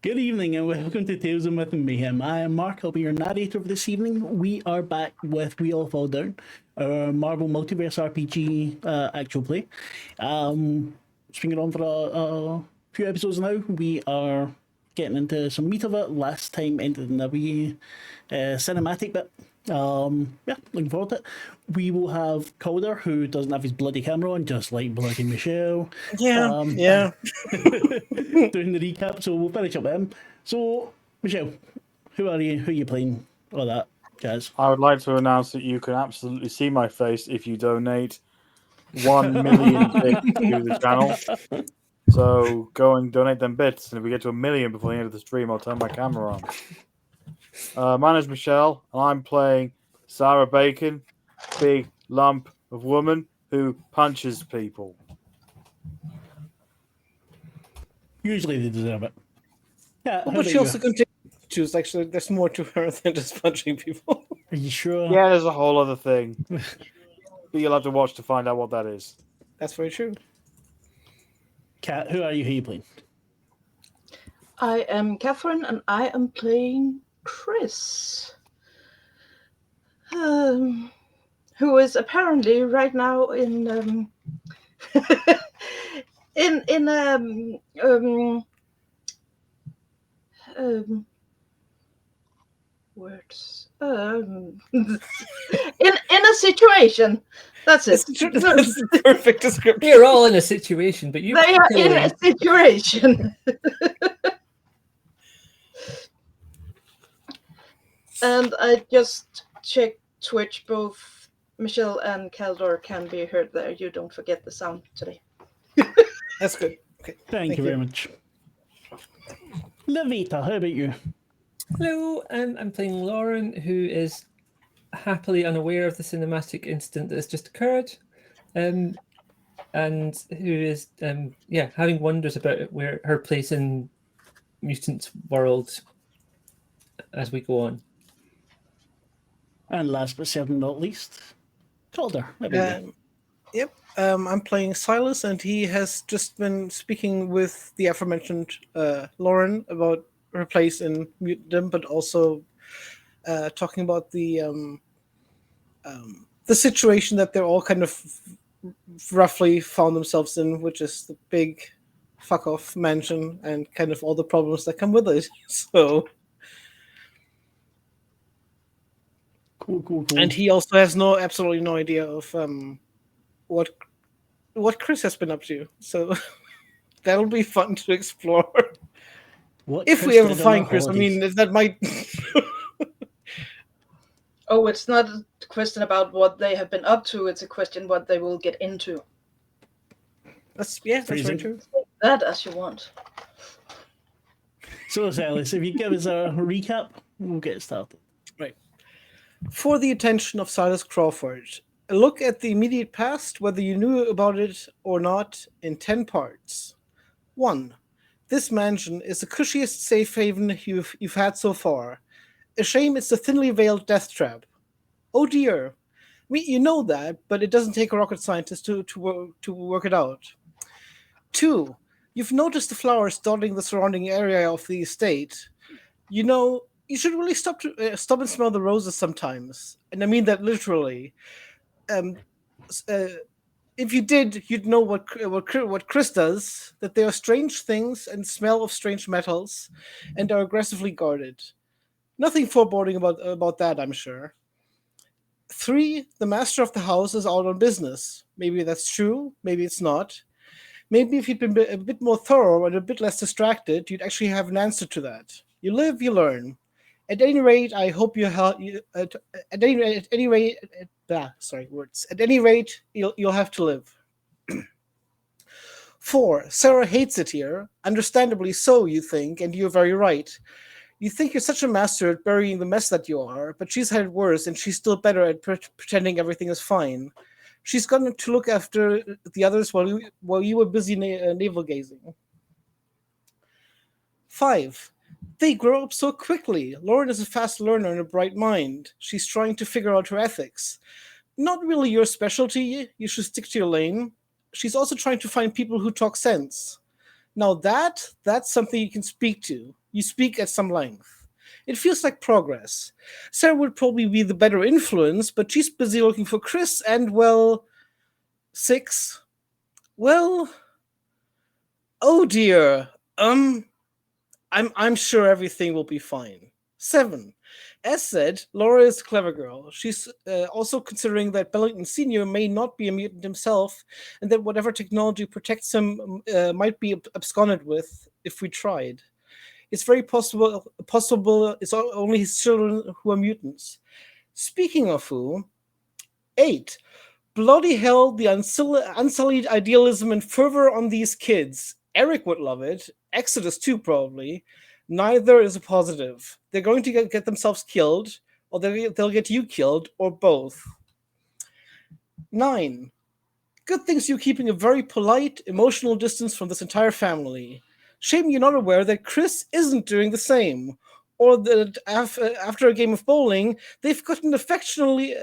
Good evening and welcome to Tales of Myth and Mayhem. I am Marc, I'll be your narrator for this evening. We are back with We All Fall Down, our Marvel Multiverse RPG actual play. It's been going on for a few episodes now. We are getting into some meat of it. Last time ended in a wee cinematic bit. Yeah, looking forward to it. We will have Calder, who doesn't have his bloody camera on, just like bloody Michelle. Yeah. Doing the recap, so we'll finish up with him. So, Michelle, who are you? Who are you playing? All that jazz. I would like to announce that you can absolutely see my face if you donate 1 million bits to the channel. So go and donate them bits, and if we get to 1 million before the end of the stream, I'll turn my camera on. My name's Michelle, and I'm playing Sarah Bacon, big lump of woman who punches people. Usually they deserve it. Yeah, But she also continues to choose. Actually, there's more to her than just punching people. Are you sure? Yeah, there's a whole other thing. But you'll have to watch to find out what that is. That's very true. Kat, who are you? Who are you playing? I am Kathrine, and I am playing Chris, who is apparently right now in words in a situation. That's it. That's the perfect description. We're all in a situation, but They are in a situation. And I just checked Twitch. Both Michelle and Caldor can be heard there. You don't forget the sound today. That's good. Okay. Thank you very much. Lavaita, how about you? Hello, I'm playing Lauren, who is happily unaware of the cinematic incident that has just occurred, and who is having wonders about where her place in mutant world as we go on. And last but certainly not least, Calder. Yep. I'm playing Silas, and he has just been speaking with the aforementioned Lauren about her place in Mutantdom, but also talking about the situation that they're all kind of roughly found themselves in, which is the big fuck off mansion and kind of all the problems that come with it. So. Cool. And he also has absolutely no idea of what Chris has been up to. So that'll be fun to explore. If we ever find Chris, I mean, that might. Oh, it's not a question about what they have been up to. It's a question what they will get into. That's very true. That as you want. So, Silas, if you give us a recap, we'll get started. Right. For the attention of Silas Crawford, a look at the immediate past, whether you knew about it or not, in 10 parts. 1. This mansion is the cushiest safe haven you've had so far. A shame it's the thinly veiled death trap. Oh dear. I mean, you know that, but it doesn't take a rocket scientist to work it out. 2. You've noticed the flowers dotting the surrounding area of the estate. You know, you should really stop and smell the roses sometimes. And I mean that literally. If you did, you'd know what Chris does, that they are strange things and smell of strange metals and are aggressively guarded. Nothing foreboding about that, I'm sure. 3, the master of the house is out on business. Maybe that's true, maybe it's not. Maybe if you'd been a bit more thorough and a bit less distracted, you'd actually have an answer to that. You live, you learn. At any rate, I hope you help. At any rate, you'll have to live. 4, Sarah hates it here. Understandably so, you think, and you're very right. You think you're such a master at burying the mess that you are, but she's had it worse, and she's still better at pretending everything is fine. She's gone to look after the others while you were busy navel gazing. 5. They grow up so quickly. Lauren is a fast learner and a bright mind. She's trying to figure out her ethics. Not really your specialty. You should stick to your lane. She's also trying to find people who talk sense. Now that's something you can speak to. You speak at some length. It feels like progress. Sarah would probably be the better influence, but she's busy looking for Chris and, well, 6. Well, oh dear. I'm sure everything will be fine. 7. As said, Laura is a clever girl. She's also considering that Bellington Sr. may not be a mutant himself, and that whatever technology protects him might be absconded with if we tried. It's very possible it's only his children who are mutants. Speaking of who, 8. Bloody hell, the unsullied idealism and fervor on these kids. Eric would love it. Exodus too, probably. Neither is a positive. They're going to get themselves killed, or they'll get you killed, or both. 9. Good things you're keeping a very polite, emotional distance from this entire family. Shame you're not aware that Chris isn't doing the same, or that after a game of bowling, they've gotten affectionately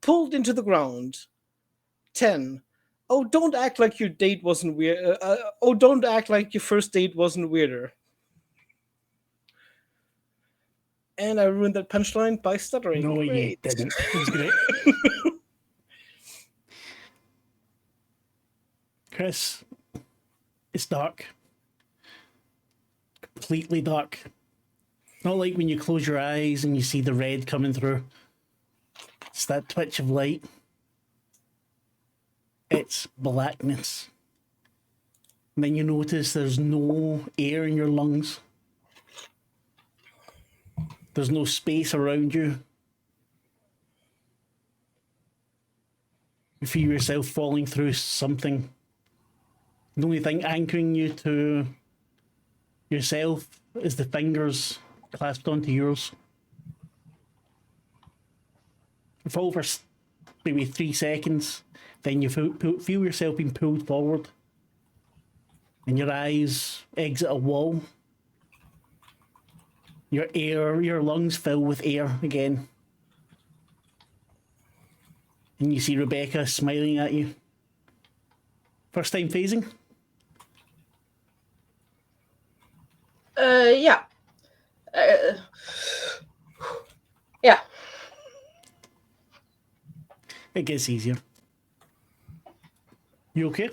pulled into the ground. 10. Oh, don't act like your date wasn't weird. Don't act like your first date wasn't weirder. And I ruined that punchline by stuttering. No, you Great. didn't. It was great. Chris, it's dark. Completely dark. Not like when you close your eyes and you see the red coming through. It's that twitch of light. It's blackness. And then you notice there's no air in your lungs. There's no space around you. You feel yourself falling through something. The only thing anchoring you to yourself is the fingers clasped onto yours. For over maybe 3 seconds, then you feel yourself being pulled forward, and your eyes exit a wall. Your lungs fill with air again, and you see Rebecca smiling at you. First time phasing? Yeah. Yeah. It gets easier. You okay?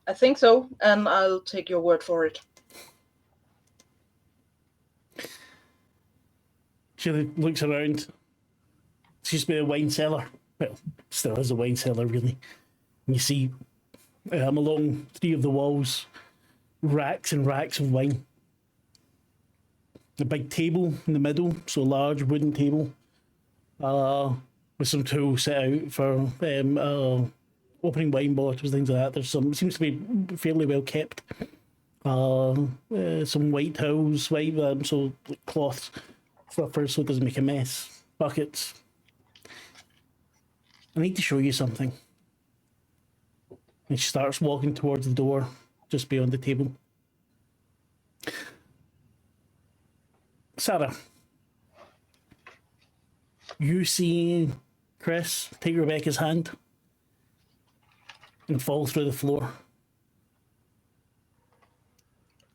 I think so, and I'll take your word for it. She looks around. It's used to be a wine cellar. Well, still is a wine cellar, really. And you see along 3 of the walls, racks and racks of wine. A big table in the middle, so a large wooden table, with some tools set out for opening wine bottles, things like that. There's some, seems to be fairly well kept. Some white towels, so cloths, fluffers so it doesn't make a mess, buckets. I need to show you something. And she starts walking towards the door just beyond the table. Sarah, you see Chris take Rebecca's hand and fall through the floor.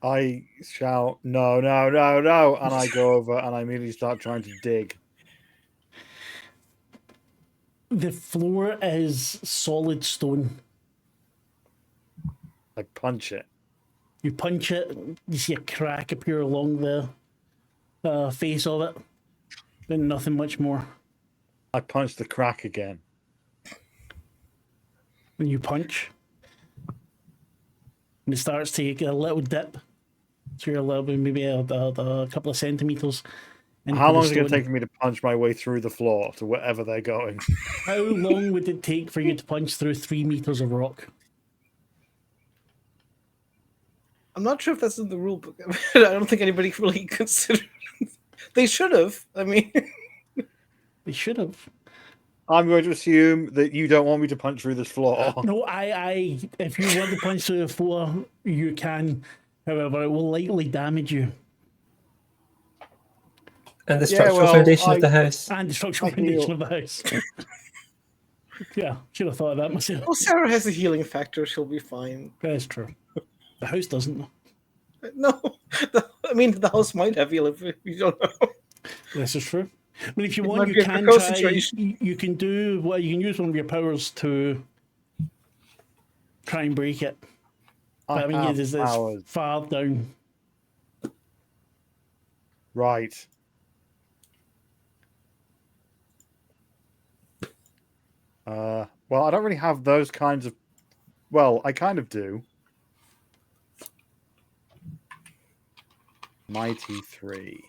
I shout, no, no, no, no, and I go over and I immediately start trying to dig. The floor is solid stone. I punch it. You punch it, you see a crack appear along the face of it, but nothing much more. I punch the crack again. When you punch, and it starts to take a little dip, so you're a little bit, maybe a couple of centimeters. How long is it going to take me to punch my way through the floor to wherever they're going? How long would it take for you to punch through 3 meters of rock? I'm not sure if that's in the rule book. I don't think anybody really considered. They should have. I mean, They should have. I'm going to assume that you don't want me to punch through this floor. No, if you want to punch through the floor, you can. However, it will likely damage you. And the structural foundation of the house. And the structural foundation of the house. Yeah, should have thought of that myself. well, Sarah has a healing factor. She'll be fine. That's true. The house doesn't. No, I mean the house might have you if you don't know. This is true. I mean, if you It want, might you be a can precocious try. situation. You can do well. You can use one of your powers to try and break it. But I mean, have it's powers. far down. Right. Well, I don't really have those kinds of. Well, I kind of do. Mighty 3.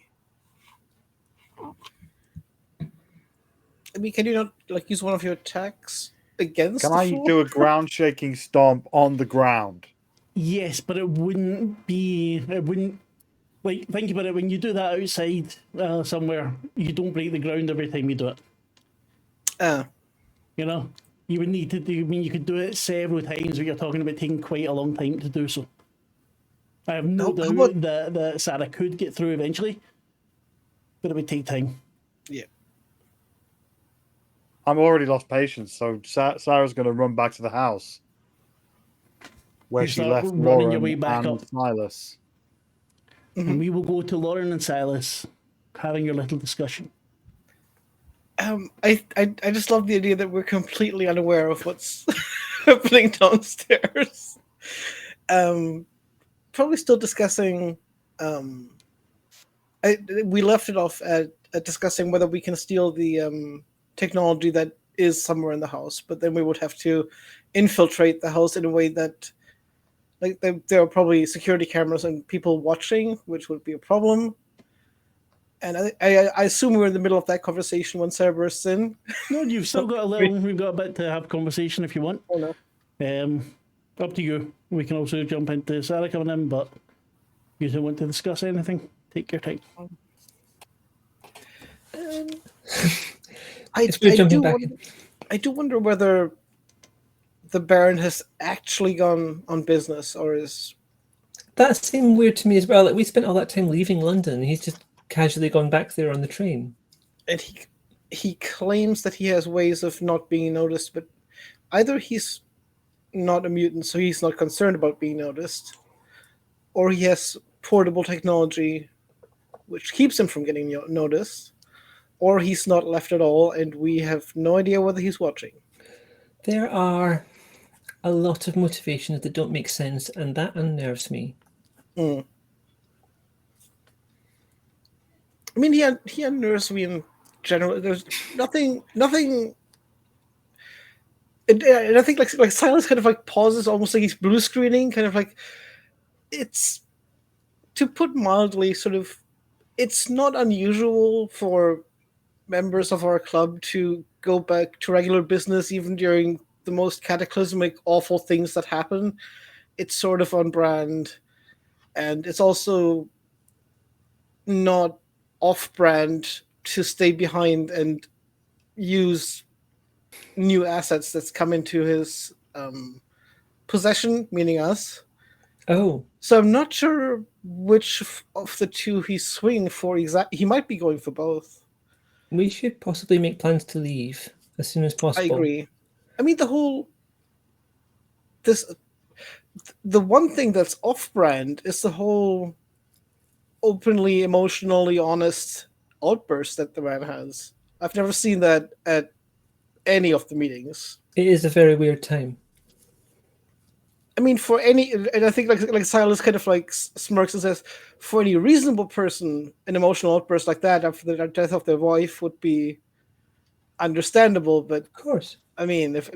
I mean, can you not like use one of your attacks against Can the I floor? do a ground shaking stomp on the ground? Yes, but it wouldn't be. It wouldn't. Like, think about it. When you do that outside somewhere, you don't break the ground every time you do it. You know, you would need to do. I mean, you could do it several times, but you're talking about taking quite a long time to do so. I have no How doubt about- that Sarah could get through eventually, but it would take time. Yeah. I'm already lost patience, so Sarah's going to run back to the house where You she start left running your Lauren way back and up. Silas. And we will go to Lauren and Silas having your little discussion. I just love the idea that we're completely unaware of what's happening downstairs. Probably still discussing. We left it off at discussing whether we can steal the technology that is somewhere in the house, but then we would have to infiltrate the house in a way that, like, there are probably security cameras and people watching, which would be a problem. And I assume we're in the middle of that conversation when Sarah bursts in. No, you've still got a little. We've got a bit to have conversation if you want. Oh, no. Up to you. We can also jump into Sarah coming in, but if you don't want to discuss anything, take your time. I do wonder whether the Baron has actually gone on business or is. That seemed weird to me as well. Like, we spent all that time leaving London, and he's just casually gone back there on the train. And he claims that he has ways of not being noticed, but either he's not a mutant, so he's not concerned about being noticed, or he has portable technology which keeps him from getting noticed, or he's not left at all, and we have no idea whether he's watching. There are a lot of motivations that don't make sense, and that unnerves me. I mean, he unnerves me in general. There's nothing. And I think like Silas kind of like pauses, almost like he's blue screening, kind of like, it's, to put mildly, sort of, it's not unusual for members of our club to go back to regular business even during the most cataclysmic, awful things that happen. It's sort of on brand, and it's also not off-brand to stay behind and use new assets that's come into his possession, meaning us. Oh, So I'm not sure which of the two he's swinging for. He might be going for both. we should possibly make plans to leave as soon as possible. I agree. I mean, the one thing that's off-brand is the whole openly, emotionally honest outburst that the man has. I've never seen that at any of the meetings. It is a very weird time. I mean, for any, and I think like Silas kind of like smirks and says, for any reasonable person, an emotional outburst like that after the death of their wife would be understandable. But Of course. I mean, if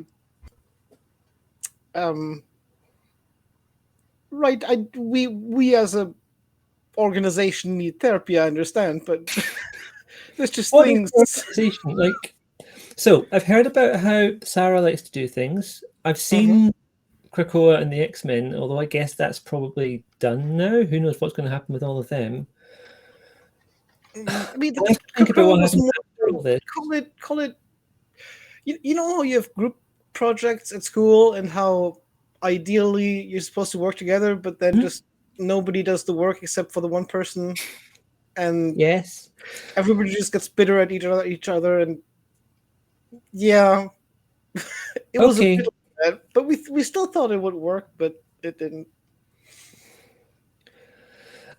right, we as a organization need therapy. I understand, but there's just What things. organization? Like, so I've heard about how Sarah likes to do things. I've seen Krakoa and the X-Men, although I guess that's probably done now. Who knows what's going to happen with all of them? I mean, I think about what was happens more- after all this. call it. You know how you have group projects at school and how ideally you're supposed to work together, but then just nobody does the work except for the one person, and Yes. everybody just gets bitter at each other, and yeah, it was Okay. a bit like that, but we still thought it would work, but it didn't.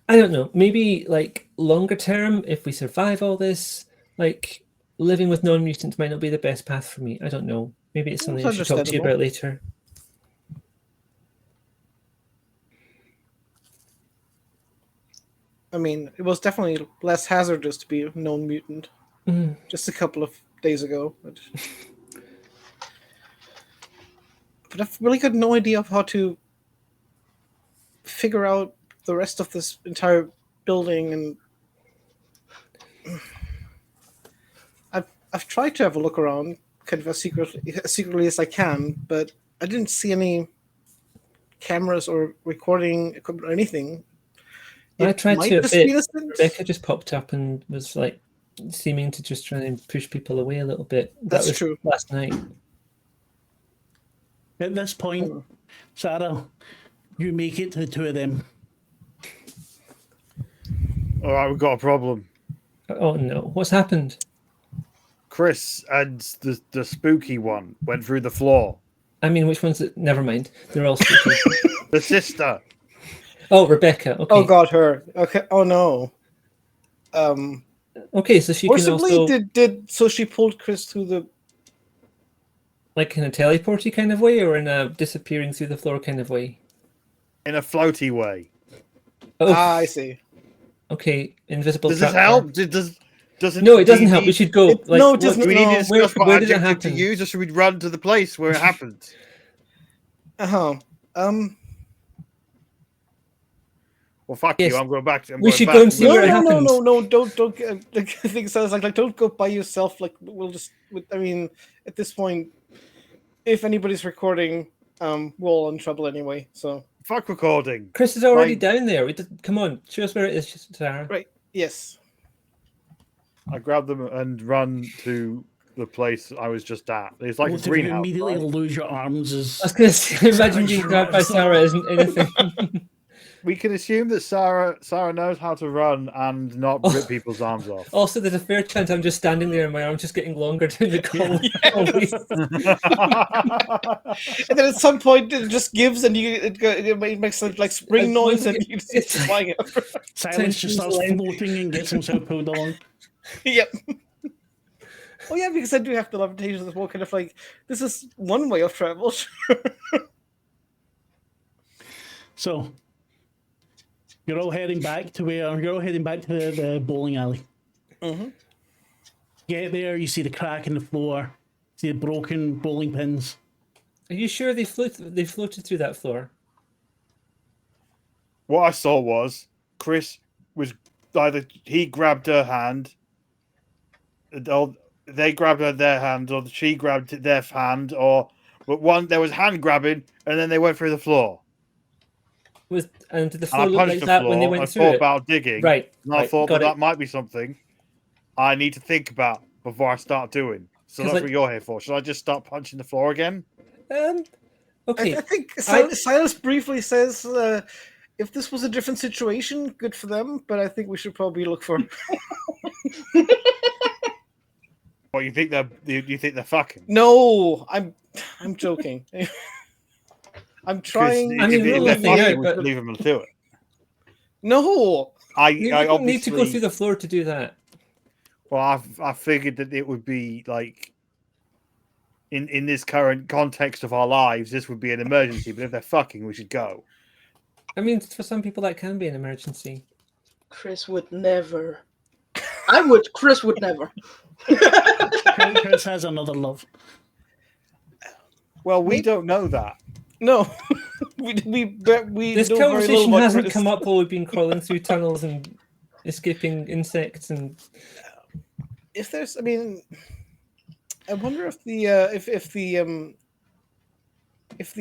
I don't know. Maybe like longer term, if we survive all this, like living with non-mutants might not be the best path for me. I don't know. Maybe it's something I should talk to you understandable. about later. I mean, it was definitely less hazardous to be a known mutant just a couple of days ago. But I've really got no idea of how to figure out the rest of this entire building, and I've tried to have a look around kind of as secretly as I can, but I didn't see any cameras or recording equipment or anything. I tried to a just be bit. innocent. Rebecca just popped up and was like seeming to just try and push people away a little bit. That's that was true. Last night. At this point, Sarah, you make it to the two of them. All right, we've got a problem. Oh no, what's happened? Chris and the spooky one went through the floor. I mean, which one's it? Never mind. They're all spooky. The sister. Oh, Rebecca. Okay. Oh God, her. Okay. Oh no. Okay, so she can Forcibly also so she pulled Chris through the. like in a teleporty kind of way, or in a disappearing through the floor kind of way. In a floaty way. Oh, I see. okay. Invisible. Does this trap help? there. Doesn't No, it doesn't do help. you We need- should go. it- Like, no, it doesn't- Do we need to No. discuss what where did it adjective to happen? use, or should we run to the place where it happened? Well, fuck Yes. you. I'm going back. I'm We going should back. go and see No, where it no, happened. no. Don't. I think sounds like don't go by yourself. Like we'll just. I mean, at this point, if anybody's recording, we're all in trouble anyway. So Fuck recording. Chris is already Right. down there. Come on, show us where it is, Sarah. right, yes. I grab them and run to the place I was just at. It's like Both a of you greenhouse. immediately right? lose your arms as I was going to say, imagine being grabbed by Sarah isn't anything. We can assume that Sarah knows how to run and not rip people's arms off. Also, there's a fair chance I'm just standing there and my arm's just getting longer down the hallway. And then at some point it just gives, and it makes like spring noise, and you just It's- flying up. Silas just starts floating and gets himself pulled along. Yep. Oh yeah, because I do have the levitation as well. Kind of like this is one way of travel. So you're all heading back to the bowling alley. Mm-hmm. Get there, you see the crack in the floor, see the broken bowling pins. Are you sure they floated through that floor? What I saw was Chris was either he grabbed her hand, or they grabbed their hand, or she grabbed their hand, but there was hand grabbing, and then they went through the floor. And did the And floor I look punched like the that floor. when they I went through thought it? about digging, Right. and I thought got that it. might be something I need to think about before I start doing. So 'Cause, that's like- what you're here for. Should I just start punching the floor again? Okay. I think Silas briefly says, if this was a different situation, good for them. But I think we should probably look for. What you think they're fucking? No, I'm joking. I'm trying. I mean, if we're they're looking fucking, out, we but- should leave them to it. No, You I don't need to go obviously- through the floor to do that. Well, I figured that it would be like in this current context of our lives, this would be an emergency. But if they're fucking, we should go. I mean, for some people that can be an emergency. Chris would never. I would. Chris would never. Chris has another love. Well, we don't know that. no. we This know very little conversation about hasn't Chris. come up while we've been crawling through tunnels and escaping insects and. If there's, I mean, I wonder if the if the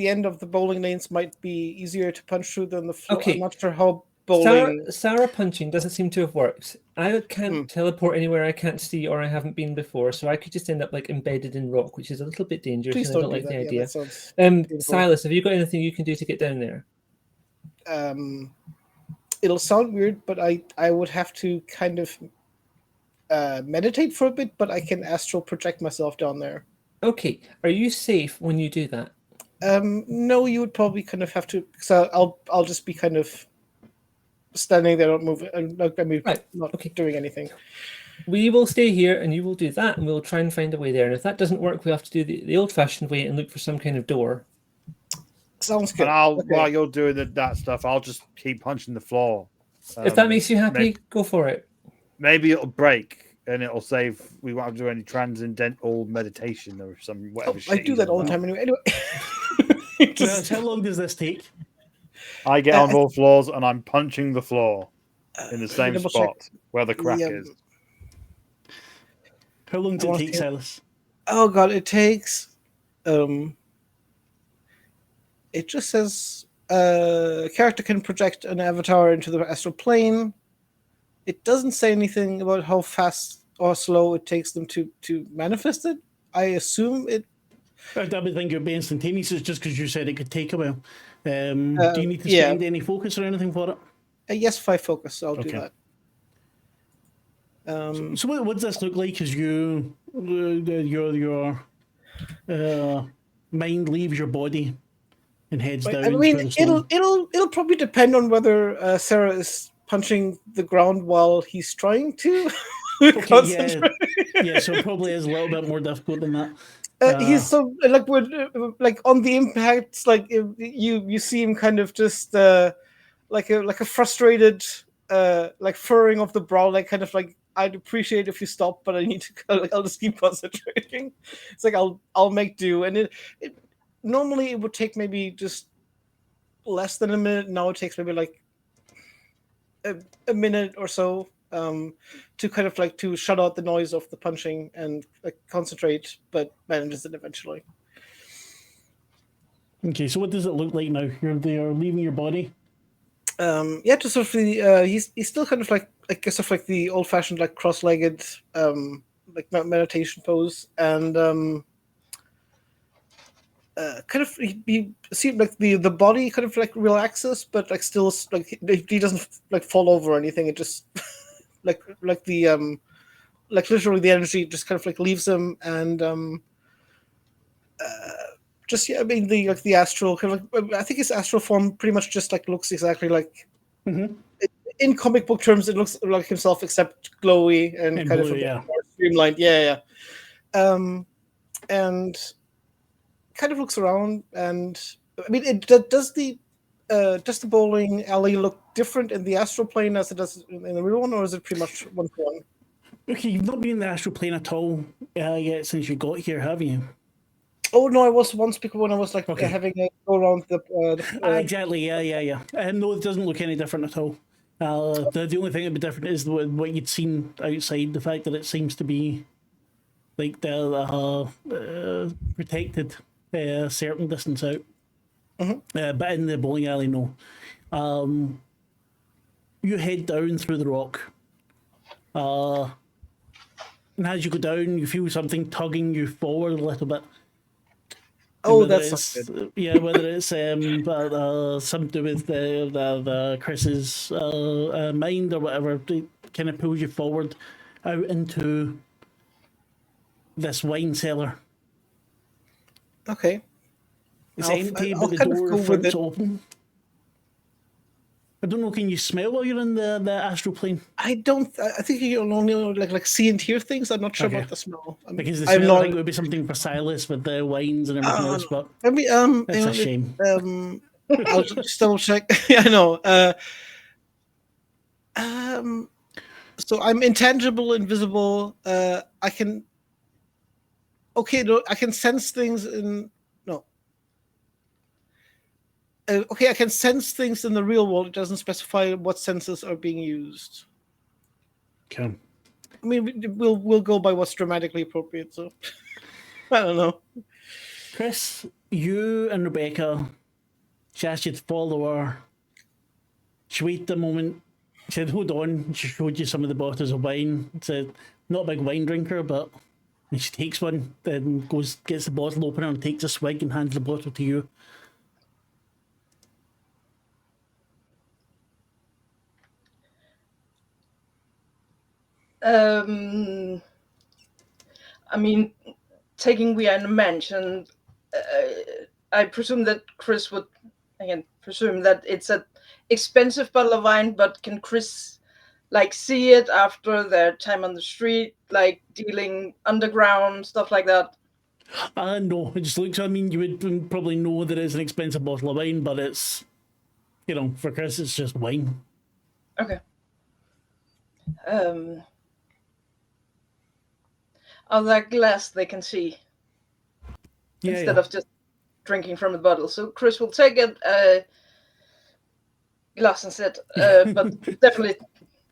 end of the bowling lanes might be easier to punch through than the floor. Okay. I'm not sure how bowling. Sarah punching doesn't seem to have worked. I can't teleport anywhere I can't see or I haven't been before, so I could just end up like embedded in rock, which is a little bit dangerous. Please and I don't don't do like that. the Yeah, idea. that sounds painful. Silas, have you got anything you can do to get down there? It'll sound weird, but I would have to kind of meditate for a bit, but I can astral project myself down there. Okay, are you safe when you do that? No, you would probably kind of have to. So I'll just be kind of standing there, not moving, not Right, not okay. doing anything. We will stay here and you will do that, and we'll try and find a way there. And if that doesn't work, we have to do the old-fashioned way and look for some kind of door. Sounds good. And while you're doing that stuff, I'll just keep punching the floor. If that makes you happy, go for it. Maybe it'll break and it'll save. We won't have to do any transcendental meditation or some whatever. I do that all the time anyway. How long does this take? I get on all floors and I'm punching the floor in the same double spot check. where the crack is. How long does it take, Silas? Oh god, it takes. It just says a character can project an avatar into the astral plane. It doesn't say anything about how fast or slow it takes them to manifest it. I assume it. I would think it would be instantaneous, just because you said it could take a while. Do you need to spend any focus or anything for it? Yes, 5 focus. So I'll do that. So what does this look like as your mind leaves your body and heads down? I mean, it'll probably depend on whether Sarah is punching the ground while he's trying to. Okay, yeah, so it probably is a little bit more difficult than that. He's so like on the impacts, like you see him kind of just like a frustrated like furrowing of the brow, like kind of like, I'd appreciate if you stop, but I need to go. Like, I'll just keep concentrating. It's like I'll make do, and it normally it would take maybe just less than a minute. Now it takes maybe like a minute or so to kind of like to shut out the noise of the punching and like concentrate, but manages it eventually. Okay, so what does it look like now? You're leaving your body. Just sort of the he's still kind of like, I guess, of like the old-fashioned like cross-legged like meditation pose, and kind of he seems like the body kind of like relaxes, but like still like he doesn't like fall over or anything. It just like the like literally the energy just kind of like leaves him, and just I mean the astral kind of like, I think his astral form pretty much just like looks exactly like in comic book terms it looks like himself, except glowy and kind blue, of a bit more streamlined. And kind of looks around, and I mean, does the bowling alley look different in the astral plane as it does in the real one, or is it pretty much one for one? Okay, you've not been in the astral plane at all yet since you got here, have you? Oh no, I was once because when I was like having a go around the exactly, yeah. No, it doesn't look any different at all. The only thing that'd be different is what you'd seen outside. The fact that it seems to be like the protected a certain distance out. But in the bowling alley, no. You head down through the rock. And as you go down, you feel something tugging you forward a little bit. Oh, that's not good. Yeah, whether it's something to do with the Chris's mind or whatever, it kind of pulls you forward out into this wine cellar. Okay. It's empty, but the door front's open. I don't know, can you smell while you're in the astral plane? I think you can only like see and hear things. I'm not sure about the smell. Because the smell, I think, would be something for Silas with the wines and everything else, but it's a shame. I'll just double check. Yeah, I know. So I'm intangible, invisible. I can sense things in... I can sense things in the real world. It doesn't specify what senses are being used. Okay. I mean, we'll go by what's dramatically appropriate. So I don't know. Chris, you and Rebecca, she asked you to follow her. She waited a moment. She said, "Hold on." She showed you some of the bottles of wine. Said, "Not a big wine drinker, but." And she takes one, then gets the bottle opener and takes a swig and hands the bottle to you. I mean, taking we are in a mansion, I presume that Chris would again presume that it's a expensive bottle of wine, but can Chris like see it after their time on the street, like dealing underground stuff like that? No, it just looks. I mean, you would probably know that it's an expensive bottle of wine, but it's, for Chris, it's just wine. Okay. On that glass they can see instead of just drinking from the bottle. So Chris will take a glass instead, but definitely.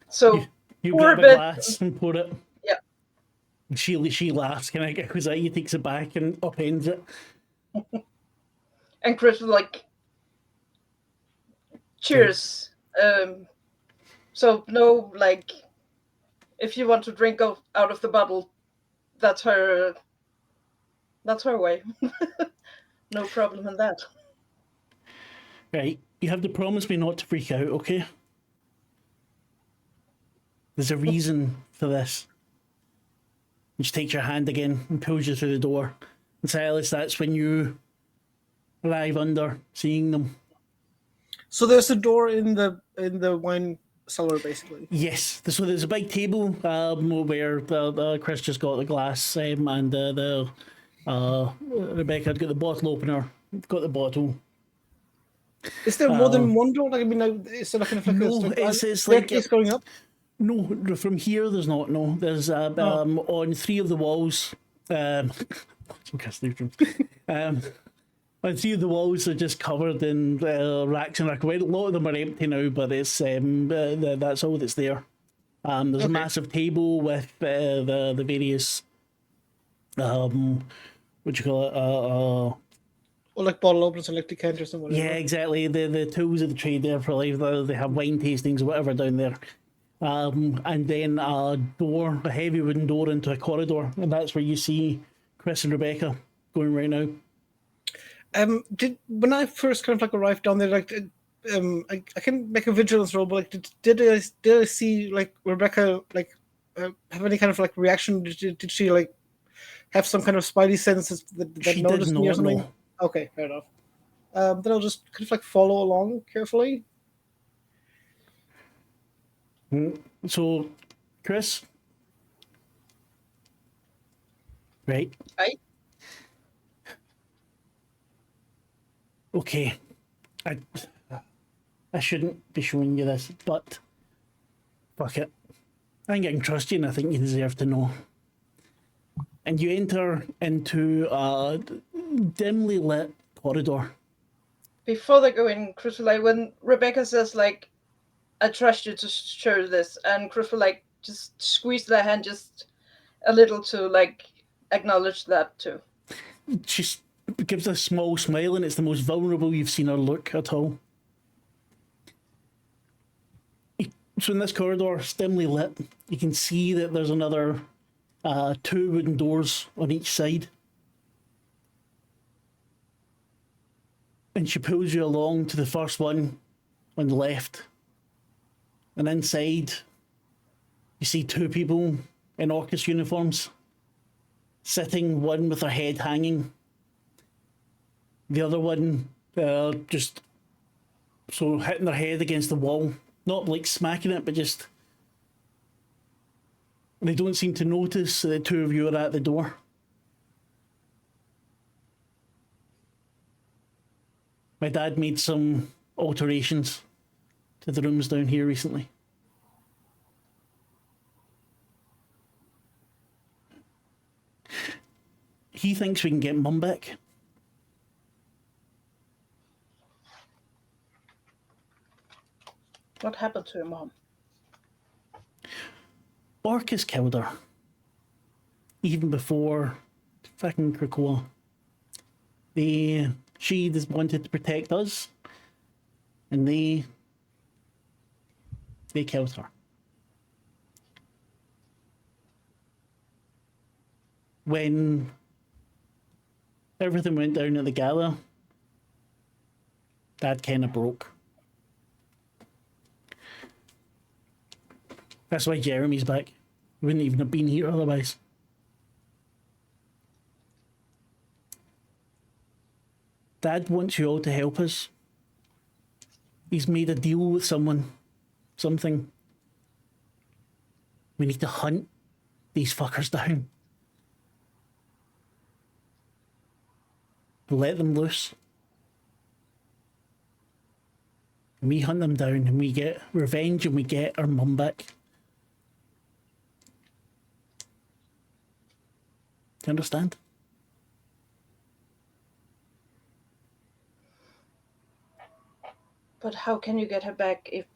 So you pour grab a a bit. glass and pour it. Yeah. She laughs, kind of because he takes it back and upends it. And Chris will like, cheers. So no, like, if you want to drink out of the bottle, that's her way. No problem in that. Right, you have to promise me not to freak out, okay? There's a reason for this. And she takes your hand again and pulls you through the door. And Silas, that's when you arrive under seeing them. So there's a door in the wine cellar, basically. Yes, so there's a big table where Chris just got the glass and Rebecca had got the bottle opener, got the bottle. Is there more than one door? Like, I mean, is there like a No, it's like it's going up? No, from here there's not. No, there's on 3 of the walls. On 3 of the walls are just covered in racks and racks. A lot of them are empty now, but it's that's all that's there. There's a massive table with the various what do you call it? Or like bottle openers and like decanters and whatever. Yeah, exactly. The tools of the trade there for life. They have wine tastings or whatever down there. And then a door, a heavy wooden door into a corridor, and that's where you see Chris and Rebecca going right now. When I first kind of like arrived down there, like, I can make a vigilance roll, but like, did I see like Rebecca like have any kind of like reaction? Did she like have some kind of spidey senses that She noticed did me or not something? know. Okay, fair enough. Then I'll just kind of like follow along carefully. So, Chris, right? Aye. Okay, I shouldn't be showing you this, but fuck it. I think I can trust you, and I think you deserve to know. And you enter into a dimly lit corridor. Before they go in, Chris will like, when Rebecca says like, I trust you to show this, and Chris will like just squeeze their hand just a little to like acknowledge that too. She gives a small smile, and it's the most vulnerable you've seen her look at all. So in this corridor, it's dimly lit. You can see that there's another 2 wooden doors on each side. And she pulls you along to the first one on the left. And inside, you see 2 people in Orchis uniforms, sitting, one with their head hanging. The other one just so hitting their head against the wall. Not like smacking it, but just... They don't seem to notice the 2 of you are at the door. My dad made some alterations to the rooms down here recently. He thinks we can get Mum back. What happened to your mom? Orchis killed her. Even before fucking Krakoa. She just wanted to protect us. And they killed her. When everything went down at the gala, Dad kind of broke. That's why Jeremy's back. He wouldn't even have been here otherwise. Dad wants you all to help us. He's made a deal with someone. Something. We need to hunt these fuckers down. Let them loose. And we hunt them down and we get revenge and we get our mum back. Do you understand? But how can you get her back if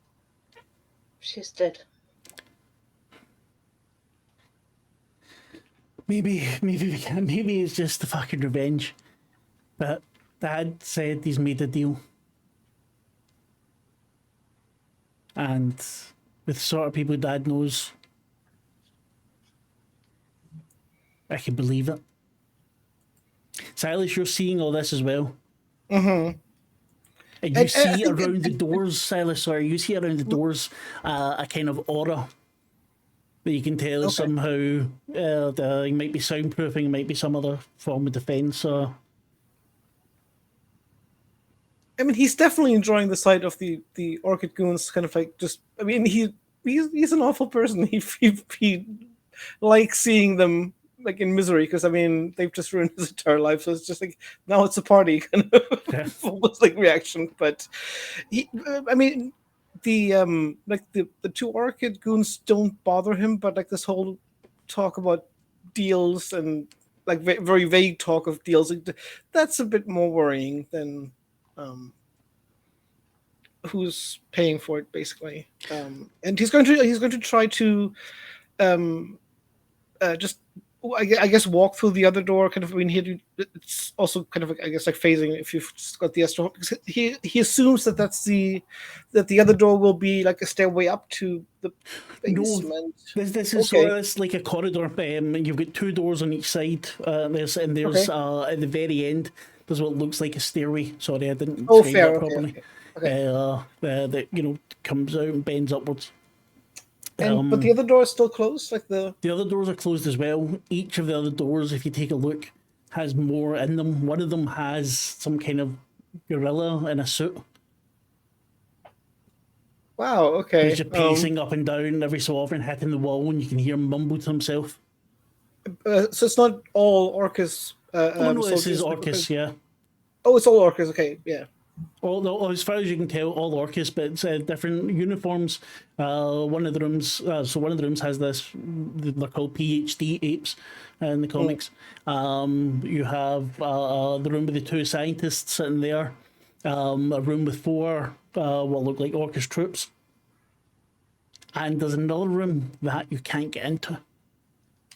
she's dead? Maybe we can. Maybe it's just the fucking revenge. But Dad said he's made a deal. And with the sort of people Dad knows, I can believe it. Silas, you're seeing all this as well. Mm-hmm. And you see around the doors, Silas, sorry, you see around the doors a kind of aura that you can tell somehow it might be soundproofing, it might be some other form of defense. Or I mean, he's definitely enjoying the sight of the Orchid goons. Kind of like just. I mean, he's an awful person. He likes seeing them like in misery because I mean they've just ruined his entire life. So it's just like now it's a party kind of almost like reaction. But I mean, the like the two Orchid goons don't bother him, but like this whole talk about deals and like very vague talk of deals, that's a bit more worrying than. Who's paying for it basically, and he's going to try to just I guess walk through the other door kind of. I mean, it's also kind of I guess like phasing if you've just got the astro. He assumes that the other door will be like a stairway up to the basement. No, this is sort of like a corridor. You've got two doors on each side. There's at the very end. There's what looks like a stairway. Sorry, I didn't say that properly. That comes out and bends upwards. But the other door is still closed. Like the other doors are closed as well. Each of the other doors, if you take a look, has more in them. One of them has some kind of gorilla in a suit. Wow. Okay. He's just pacing up and down every so often, hitting the wall, and you can hear him mumble to himself. So it's not all Orchis. No, this is Orchis, yeah. Oh, it's all Orchis, okay, yeah. As far as you can tell, all Orchis, but it's different uniforms. One of the rooms has this. They're called PhD apes in the comics. You have the room with the two scientists sitting there. A room with four what look like Orchis troops, and there's another room that you can't get into.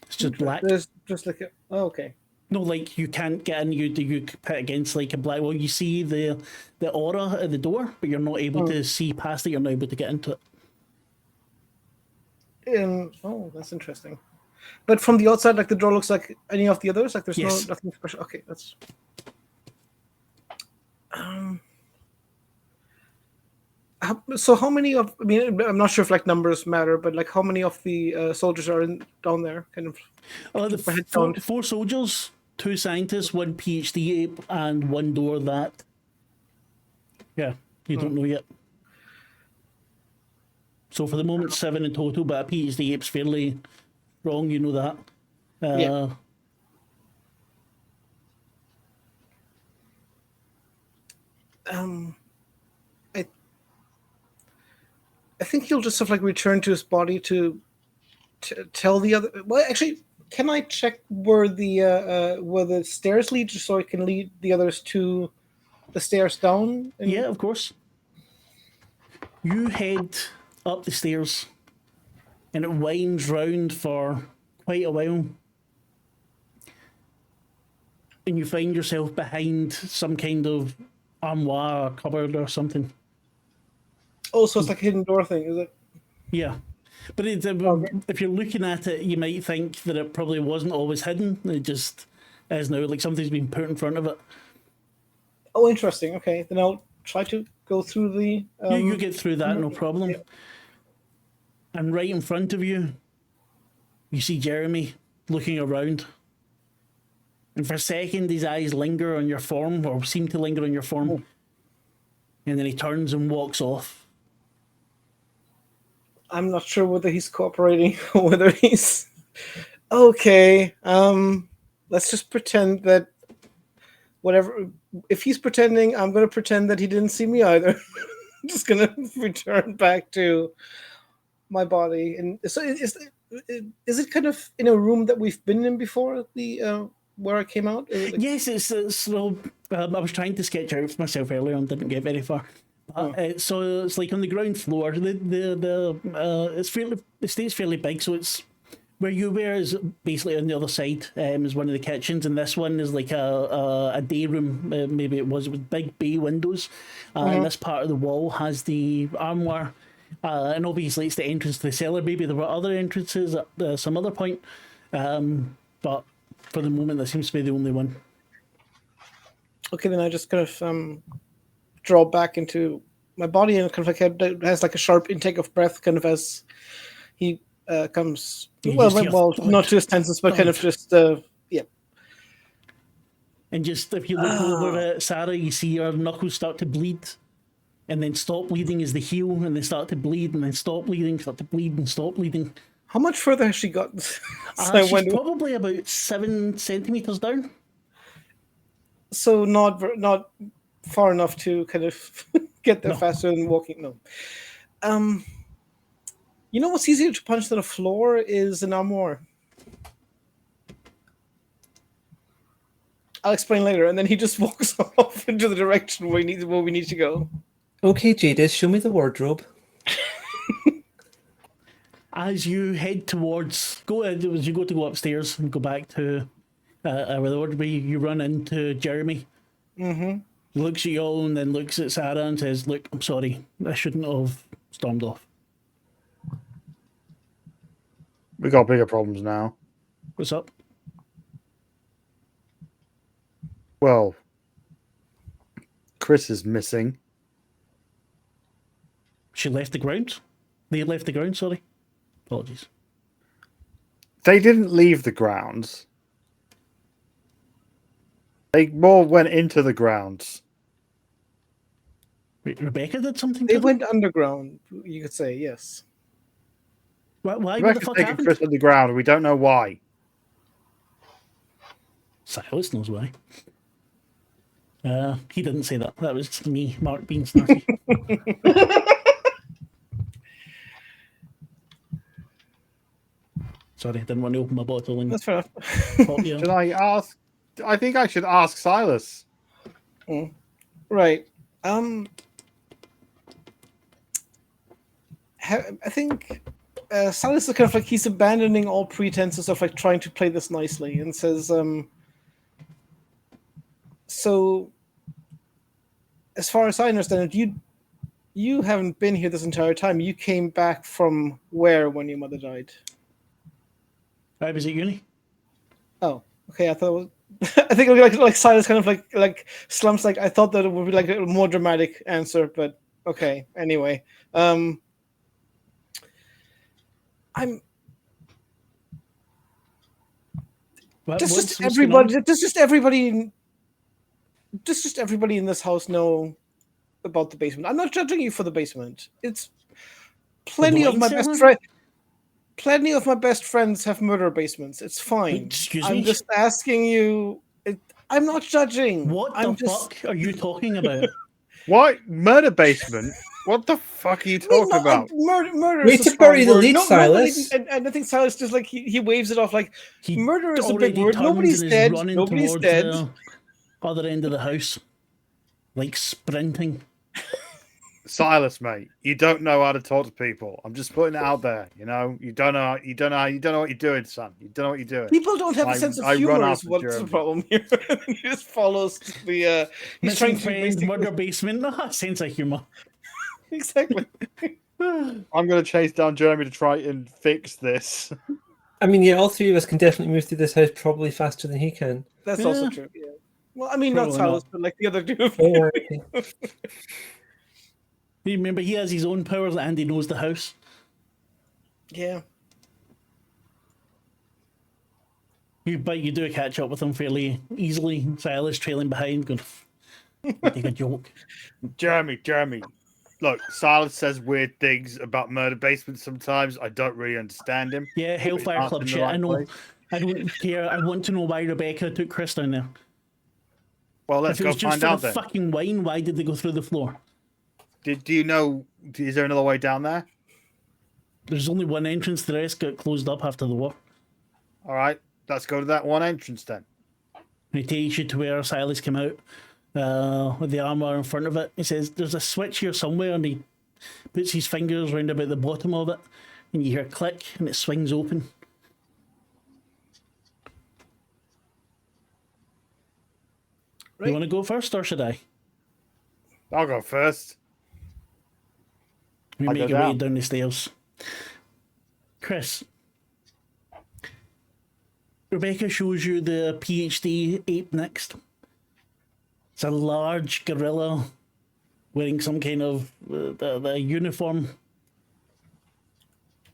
It's just black. There's just like okay. No, like you can't get in. You put against like a black wall. You see the aura at the door, but you're not able to see past it. You're not able to get into it. That's interesting. But from the outside, like the door looks like any of the others. Like there's nothing special. Okay, that's. So how many of? I mean, I'm not sure if like numbers matter, but like how many of the soldiers are down there? Kind of. The four soldiers, 2 scientists, 1 PhD ape, and 1 door that. Yeah, you don't know yet. So for the moment, 7 in total, but a PhD ape's fairly wrong. You know that. Yeah. I think he'll just have like return to his body to tell the other. Well, actually, can I check where the stairs lead, just so I can lead the others to the stairs down? Yeah, of course. You head up the stairs, and it winds round for quite a while, and you find yourself behind some kind of armoire or cupboard or something. Oh, so it's like a hidden door thing, is it? Yeah. But if you're looking at it, you might think that it probably wasn't always hidden. It just is now, like something's been put in front of it. Oh, interesting. Okay, then I'll try to go through the... You get through that, no problem. Yeah. And right in front of you, you see Jeremy looking around. And for a second, his eyes linger on your form, or seem to linger on your form. and then he turns and walks off. I'm not sure whether he's cooperating or whether he's okay. Let's just pretend that whatever. If he's pretending, I'm going to pretend that he didn't see me either. I'm just going to return back to my body. And so, is it kind of in a room that we've been in before? The where I came out. Yes, it's well. I was trying to sketch out for myself earlier and didn't get very far. So it's like on the ground floor. It's fairly, the state's fairly big, so it's where you were is basically on the other side. Is one of the kitchens, and this one is like a day room. Maybe it was with big bay windows. And this part of the wall has the armoire, and obviously it's the entrance to the cellar. Maybe there were other entrances at some other point, but for the moment, that seems to be the only one. Okay, then I just kind of draw back into my body and kind of like has like a sharp intake of breath, kind of as he comes. Well, not to his senses, but kind of just yeah. And just if you look over at Sarah, you see her knuckles start to bleed, and then stop bleeding as they heal, and they start to bleed, and then stop bleeding, start to bleed, and stop bleeding. How much further has she got? She's probably about 7 centimeters down. So not far enough to kind of get there faster than walking. No. You know what's easier to punch than a floor is an armoire. I'll explain later, and then he just walks off into the direction where we need to go. Okay, Jadis, show me the wardrobe. As you head towards, as you go to go upstairs and go back to where the wardrobe, you run into Jeremy. Mm-hmm. He looks at you all and then looks at Sarah and says, "Look, I'm sorry. I shouldn't have stormed off." We got bigger problems now. What's up? Well, Chris is missing. She left the grounds? They left the grounds, sorry. Apologies. They didn't leave the grounds. They more went into the grounds. Wait, Rebecca did something They to them? went underground, you could say, yes. Why what the Rebecca's fuck taking happened? Chris underground. We don't know why. Silas knows why. He didn't say that. That was me, Marc, being snarky. Sorry, I didn't want to open my bottle and That's fair enough. pop you. Should I ask? I think I should ask Silas. Right. I think Silas is kind of like he's abandoning all pretenses of like trying to play this nicely and says, so as far as I understand it, you haven't been here this entire time. You came back from where when your mother died? I was at uni. Oh, okay. I thought it was, I think it would be like Silas kind of like slumps. Like I thought that it would be like a more dramatic answer, but okay. Anyway, I'm just everybody in this house know about the basement. I'm not judging you for the basement. It's plenty of my best friends. Plenty of my best friends have murder basements. It's fine. Excuse me? I'm just asking you. I'm not judging. What the fuck are you talking about? What? Murder basement? What the fuck are you talking about? Murder. Way to bury the lead, Silas. And I think Silas just like he waves it off like murder is a big already word. turns Nobody's and is dead. running Nobody's towards dead. the other end of the house, like sprinting. Silas, mate, you don't know how to talk to people. I'm just putting it out there. You know, you don't know what you're doing, son. You don't know what you're doing. People don't have a sense of humor. Is what's the problem here? He just follows the. He's trying to friend, murder basement. Sense of humor. Exactly. I'm going to chase down Jeremy to try and fix this. I mean, yeah, all three of us can definitely move through this house probably faster than he can. That's also true. Yeah. Well, I mean, not Silas, but like the other two. Oh, okay. You remember, he has his own powers and he knows the house. Yeah. But you do catch up with him fairly easily. Silas trailing behind, going, Take a joke. Jeremy. Look, Silas says weird things about murder basements sometimes. I don't really understand him. Yeah, but he's Hellfire asked Club in the shit. right I know. place. I don't care. I want to know why Rebecca took Chris down there. Well, let's If it go was just find for out the then. fucking wine, why did they go through the floor? Do you know? Is there another way down there? There's only one entrance. The rest got closed up after the war. All right, let's go to that one entrance then. And he takes you to where Silas came out with the armor in front of it. He says, "There's a switch here somewhere," and he puts his fingers round about the bottom of it, and you hear a click, and it swings open. Right. You want to go first, or should I? I'll go first. We I'll make go our way down. down the stairs. Chris. Rebecca shows you the PhD ape next. It's a large gorilla wearing some kind of the uniform.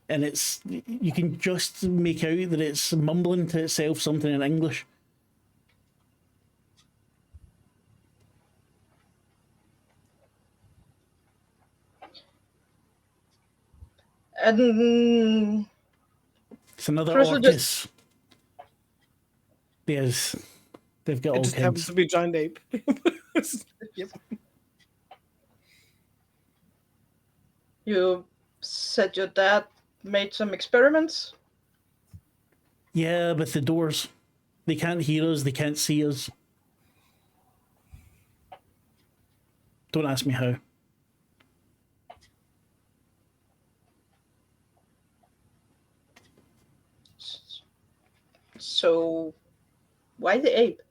And it's, you can just make out that it's mumbling to itself something in English. And It's another Chris will Orchis. Yes, they've got It all just happens kinds. to be a giant ape. Yep. you said your dad made some experiments. Yeah, with the doors. They can't hear us, they can't see us. Don't ask me how. So, why the ape?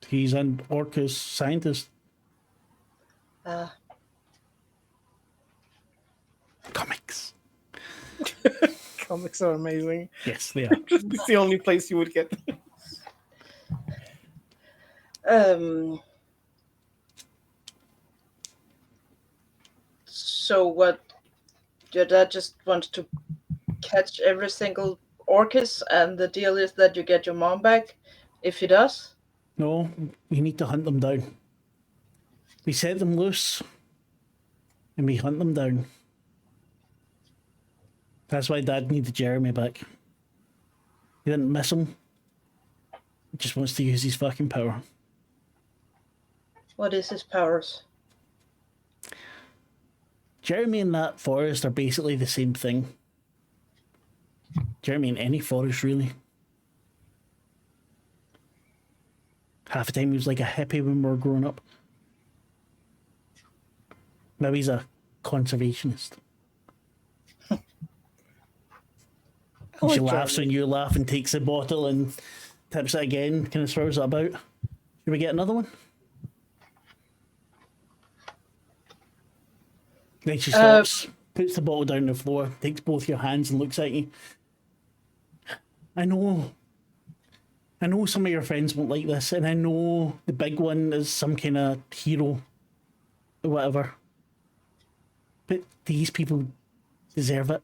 He's an Orchis scientist. Uh, Comics. Comics are amazing. Yes, they are. It's the only place you would get. So what? Your dad just wants to catch every single Orchis, and the deal is that you get your mom back if he does? No, we need to hunt them down. We set them loose and we hunt them down. That's why Dad needed Jeremy back. He didn't miss him. He just wants to use his fucking power. What is his powers? Jeremy and that forest are basically the same thing. Jeremy in any forest, really. Half the time he was like a hippie when we were growing up. Now he's a conservationist. I She like laughs Jeremy. when you laugh and takes the bottle and tips it again, kind of throws it about. Should we get another one? Then she stops, puts the bottle down on the floor, takes both your hands and looks at you. I know some of your friends won't like this, and I know the big one is some kind of hero or whatever. But these people deserve it.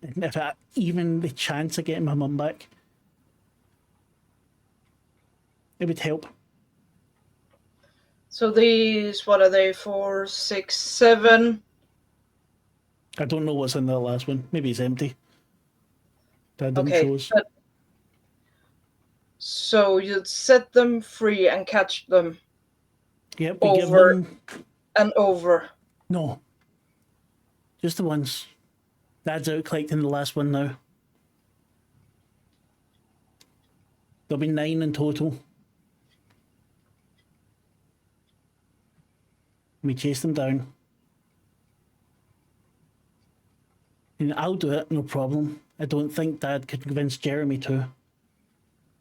And if I, even the chance of getting my mum back, it would help. So these, what are they, 4, 6, 7? I don't know what's in that last one. Maybe it's empty. That didn't Okay, show us. but so you'd set them free and catch them Yep, we give over them... and over. No. Just the ones. Dad's out collecting the last one now. There'll be 9 in total. We chase them down. And I'll do it, no problem. I don't think Dad could convince Jeremy to.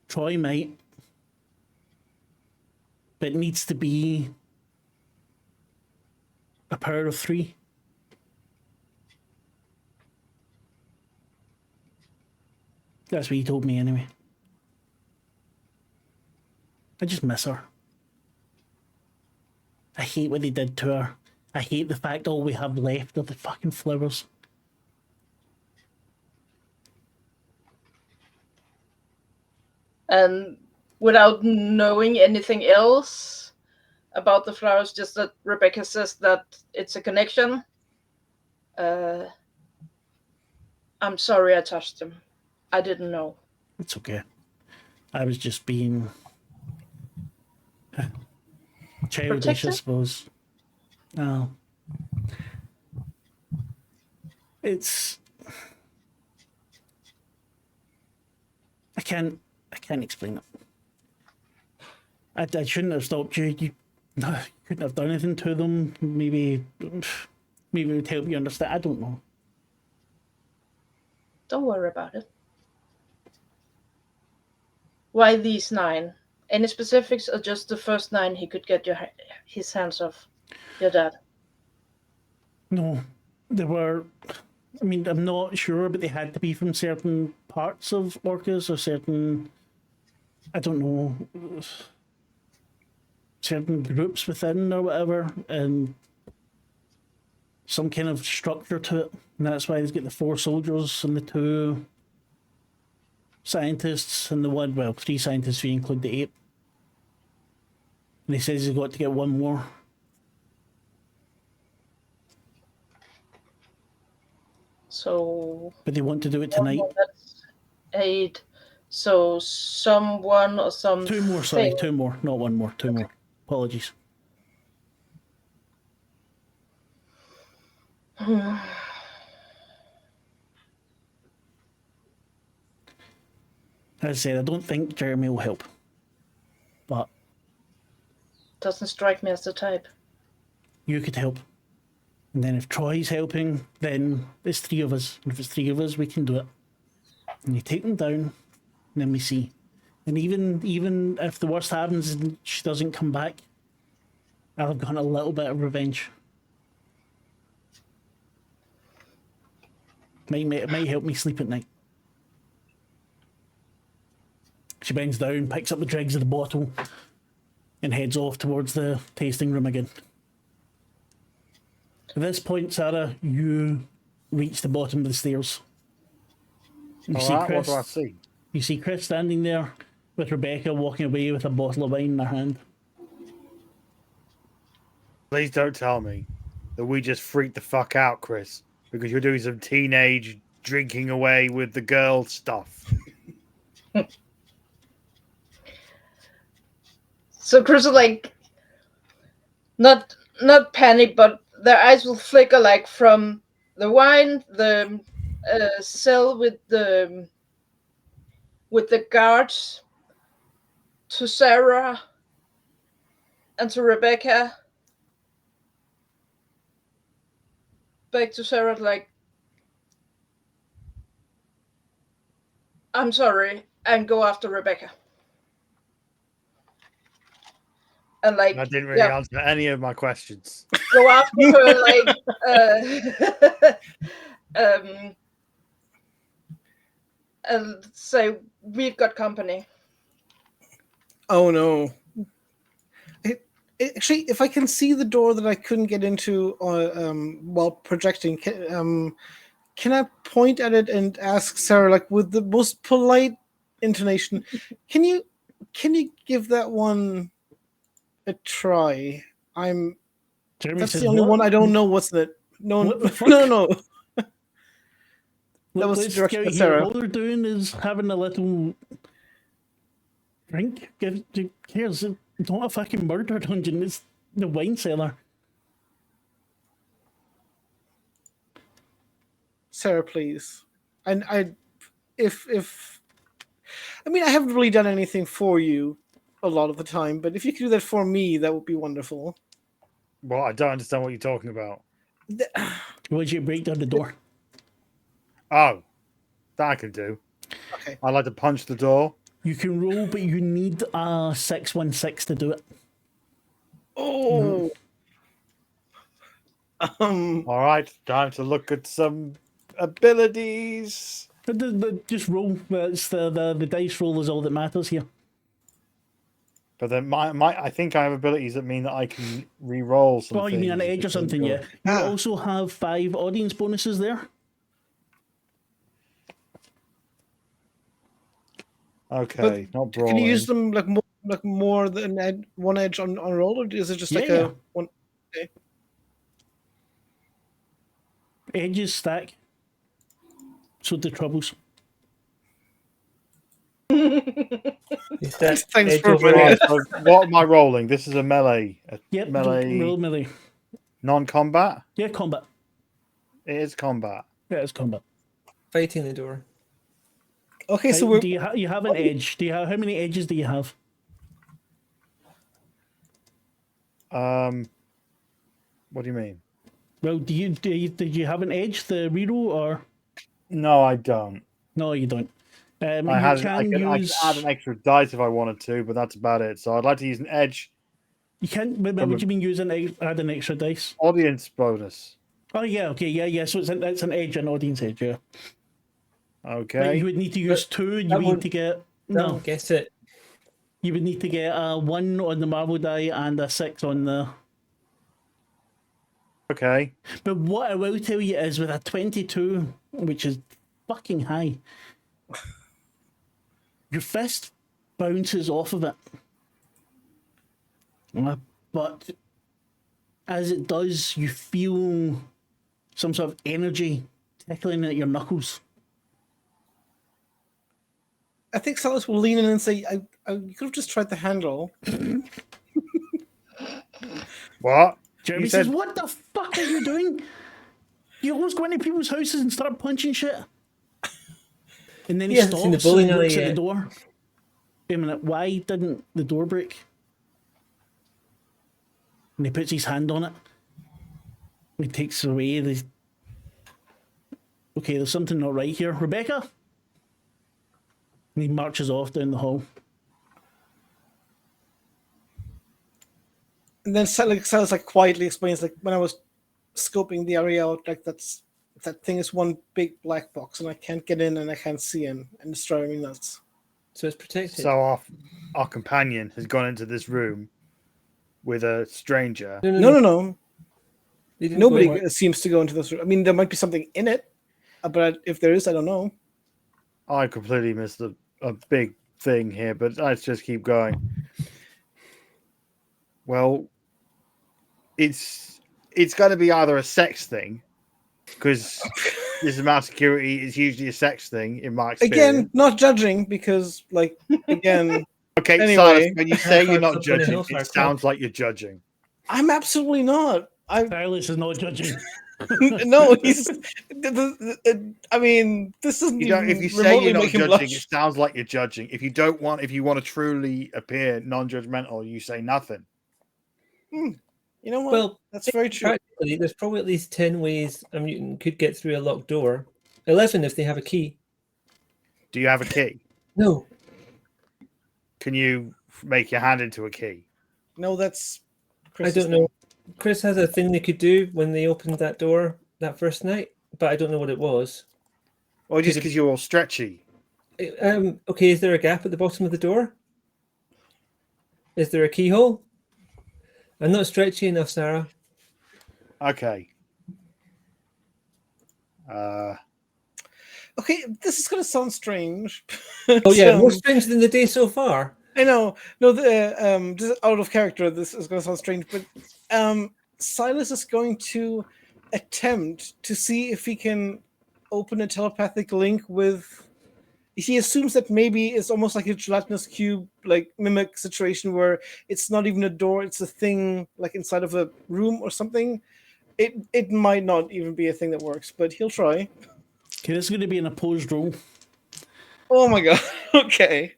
Troy might. But it needs to be a power of 3. That's what he told me anyway. I just miss her. I hate what they did to her. I hate the fact all we have left are the fucking flowers. And without knowing anything else, about the flowers, just that Rebecca says that it's a connection. I'm sorry I touched them. I didn't know. It's okay. I was just being childish, I Protective? suppose. No. It's... I can't explain it. I shouldn't have stopped you. You couldn't have done anything to them. Maybe it would help you understand. I don't know. Don't worry about it. Why these 9? Any specifics, or just the first 9 he could get his hands off your dad? No, there were... I mean, I'm not sure, but they had to be from certain parts of Orchis or certain... I don't know... certain groups within or whatever, and some kind of structure to it. And that's why he's got the 4 soldiers and the 2 scientists and the 3 scientists if you include the ape. And he says he's got to get 1 more. So... But they want to do it tonight. That's 8. So someone or some... 2 more, sorry, 2 more, not 1 more, 2 more. Apologies. As I said, I don't think Jeremy will help. But Doesn't strike me as the type. you could help. And then if Troy's helping, then there's 3 of us. And if it's 3 of us, we can do it. And you take them down, and then we see. And even if the worst happens and she doesn't come back, I'll have gotten a little bit of revenge. It might help me sleep at night. She bends down, picks up the dregs of the bottle, and heads off towards the tasting room again. At this point, Sarah, you reach the bottom of the stairs. You see Alright, what Chris. do I see? You see Chris standing there with Rebecca walking away with a bottle of wine in her hand. Please don't tell me that we just freaked the fuck out, Chris, because you're doing some teenage drinking away with the girl stuff. So Chris is like, not panic, but their eyes will flicker like from the wine, the cell with the guards, to Sarah, and to Rebecca, back to Sarah, like, I'm sorry, and go after Rebecca. And like, I didn't really answer any of my questions. Go after her, like, and say, we've got company. Oh no. Actually, if I can see the door that I couldn't get into while projecting, can I point at it and ask Sarah, like, with the most polite intonation, can you give that one a try? Jeremy That's says, the only "What? one I don't know what's in it. No, What the fuck? no. That was the direction of Sarah. All they're doing is having a little drink. Here's not a fucking murder dungeon. It's the wine cellar. Sarah, please. And if I mean, I haven't really done anything for you a lot of the time, but if you could do that for me, that would be wonderful. Well, I don't understand what you're talking about. Would you break down the door? Oh, that I can do. Okay. I like to punch the door. You can roll, but you need a 616 to do it. Oh. All right, time to look at some abilities. Just roll. It's the dice roll is all that matters here. But then I think I have abilities that mean that I can re-roll something. Well, you mean an edge or something, yeah. You also have 5 audience bonuses there. Okay, not brawling. Can you use them like like more than one edge on roll, or is it just like Yeah. a one? Okay. Edges stack. So the troubles. Is that Thanks edge for over reminding Right, edge? so what am I rolling? This is a melee. Yep. Melee Roll melee. non-combat? Yeah, combat. It is combat. Yeah, it's combat. Fighting the door. Okay, so we're Do you have an edge? Do you have how many edges do you have? What do you mean? Well, did you have an edge, the reroll, or No, I don't. no? You don't. I You can add an extra dice if I wanted to, but that's about it. So I'd like to use an edge You can't. What do you mean add an extra dice? audience bonus. Oh yeah, okay, yeah. So it's an edge, an audience edge, yeah. But Okay. you would need to use two, and you that would would- need to get No, no. guess it. You would need to get a 1 on the marble die and a 6 on the. Okay. But what I will tell you is with a 22, which is fucking high, your fist bounces off of it. But as it does, you feel some sort of energy tickling at your knuckles. I think Silas will lean in and say, you could have just tried the handle. What? Jeremy You says, said- "What the fuck are you doing? You always go into people's houses and start punching shit." And then he hasn't seen the stops and bowling alley looks at the yet. door. Wait a minute, why didn't the door break? And he puts his hand on it. He takes away the. Okay, there's something not right here. Rebecca? And he marches off down the hall. And then Silas like quietly explains, like, when I was scoping the area out, like that thing is one big black box, and I can't get in and I can't see him, and it's driving me nuts. So it's protected. So our companion has gone into this room with a stranger. No. They didn't go in. Nobody seems to go into this room. I mean, there might be something in it, but if there is, I don't know. I completely missed a big thing here, but let's just keep going. Well, it's going to be either a sex thing, because this amount of security is usually a sex thing in my experience. Again, not judging, because, like, again, Okay, anyway. Silas, when you say you're Hellfire not Club, judging, Hellfire it Club. sounds like you're judging. I'm absolutely not. Silas is not judging. No, he's. I mean, this doesn't You don't, even if you say remotely you're not make him judging, blush. it sounds like you're judging. If you want to truly appear non-judgmental, you say nothing. You know what? Well, That's very true. practically, there's probably at least 10 ways a mutant could get through a locked door. 11 if they have a key. Do you have a key? No. Can you make your hand into a key? No, that's. I Chris's don't know. Chris has a thing they could do when they opened that door that first night, but I don't know what it was. Or just because you're all stretchy? Okay, is there a gap at the bottom of the door? Is there a keyhole? I'm not stretchy enough, Sarah. Okay. Okay, this is going to sound strange. Oh yeah, but, more strange than the day so far. I know. No, this is out of character. This is going to sound strange, but Silas is going to attempt to see if he can open a telepathic link with. He assumes that maybe it's almost like a gelatinous cube, like mimic situation where it's not even a door; it's a thing like inside of a room or something. It might not even be a thing that works, but he'll try. Okay, this is going to be an opposed roll. Oh my god! Okay.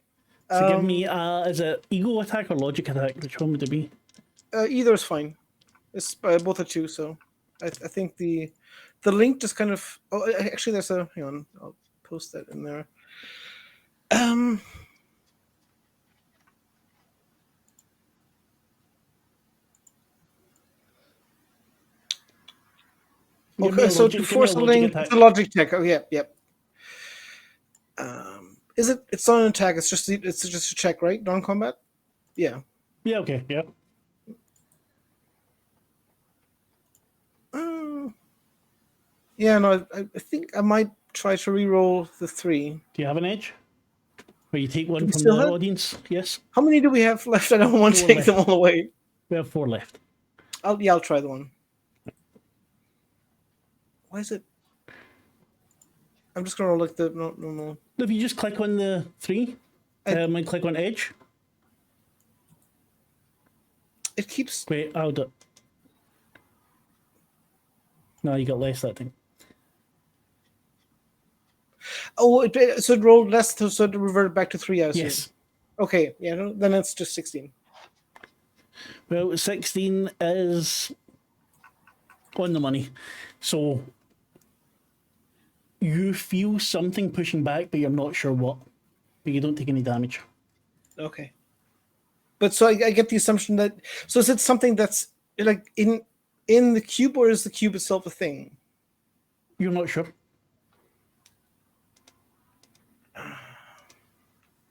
So give me, is it ego attack or logic attack? Which one would it be? Either is fine. It's both are two, so I think the link just kind of. Oh, actually, there's a. Hang on, I'll post that in there. Give me Okay, a so logic- to give me force a the logic link, attack. it's a logic check. Oh, yep. Is it? It's not an attack. It's just a check, right? Non-combat. Yeah. Yeah, okay, yeah. Yeah. No, I think I might try to re-roll the 3. Do you have an edge? Or you take one we from still the have- audience. Yes, How many do we have left? I don't want to 4 take them left. all away. we have 4 left. I'll try the one. Why is it? I'm just gonna look the no. If you just click on the 3, and click on edge. It keeps. Wait, I'll do it. No, you got less that thing. Oh, so it rolled less, so it reverted back to 3. I assume. Yes. Okay. Yeah. No, then it's just 16. Well, 16 is on the money. So you feel something pushing back, but you're not sure what. But you don't take any damage. Okay. But so I get the assumption that is it something that's like in the cube, or is the cube itself a thing? You're not sure.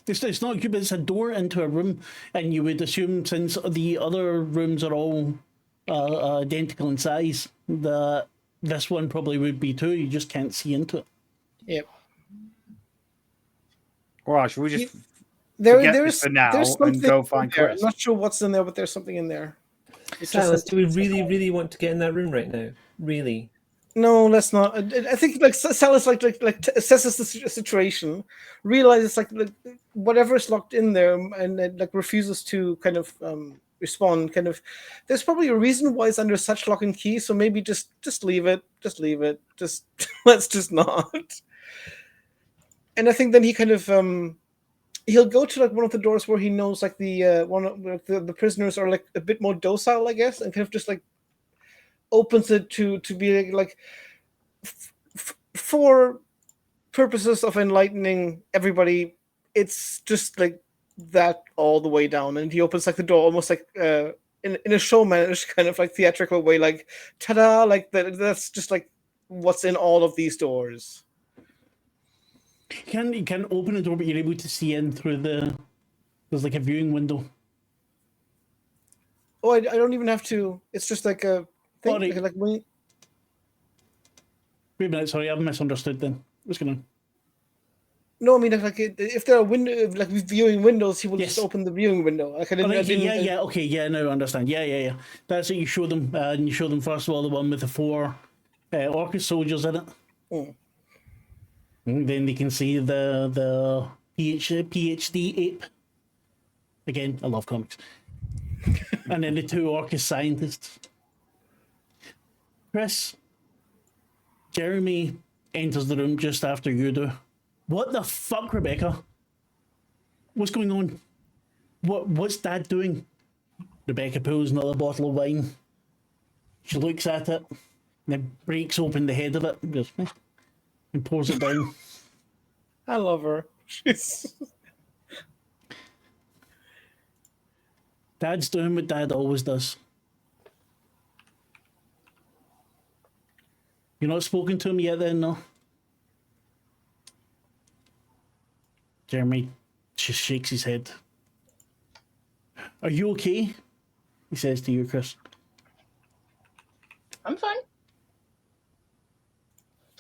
It's not a cube, it's a door into a room, and you would assume, since the other rooms are all identical in size, that this one probably would be too. You just can't see into it. Yep. Well, should we just There's this for now there's and something go in find there. Chris? I'm not sure what's in there, but there's something in there. It's Silas, just do we really want to get in that room right now? Really? no, let's not. I think like Salas assesses the situation, realizes like whatever is locked in there, and like refuses to kind of respond. Kind of, there's probably a reason why it's under such lock and key. So maybe just leave it. Just leave it. Just let's just not. And I think then he kind of he'll go to like one of the doors where he knows like the one of the prisoners are like a bit more docile, I guess, and kind of just like opens it to be like for purposes of enlightening everybody, it's just like that all the way down, and he opens like the door almost like in a showmanish kind of like theatrical way, like ta-da, like that's just like what's in all of these doors. You can open a door, but you're able to see in through there's like a viewing window. Oh, I don't even have to. It's just like a thing. Alright. Like when Wait a minute, sorry, I've misunderstood then. What's going on? no, I mean like if there are like viewing windows, he will Yes. just open the viewing window. Like I didn't. Right, I didn't yeah, okay, yeah, now I understand. Yeah. That's what you show them, and you show them first of all the one with the 4 Orchis soldiers in it. Mm. And then they can see the PhD ape. Again, I love comics. And then the 2 Orchis scientists. Chris, Jeremy enters the room just after you do. What the fuck, Rebecca? What's going on? What's Dad doing? Rebecca pulls another bottle of wine. She looks at it, and then breaks open the head of it, and goes, and pours it down. I love her. She's Dad's doing what Dad always does. You're not spoken to him yet then, no? Jeremy just shakes his head. Are you okay? He says to you, Chris. I'm fine.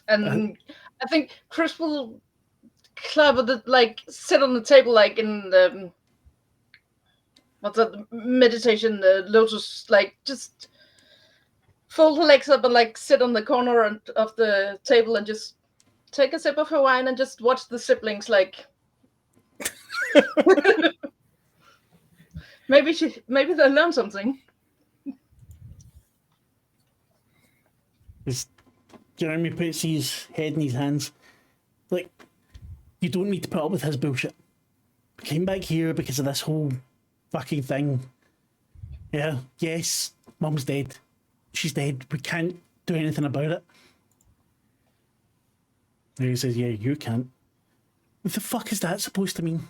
And I think Chris will clever the like sit on the table like in the what's that meditation, the lotus, like just fold her legs up and like sit on the corner of the table and just take a sip of her wine and just watch the siblings like maybe they'll learn something. As Jeremy puts his head in his hands. Like, you don't need to put up with his bullshit. We came back here because of this whole fucking thing. Yeah, yes, Mum's dead. She's dead. We can't do anything about it. And he says, yeah, you can't. What the fuck is that supposed to mean?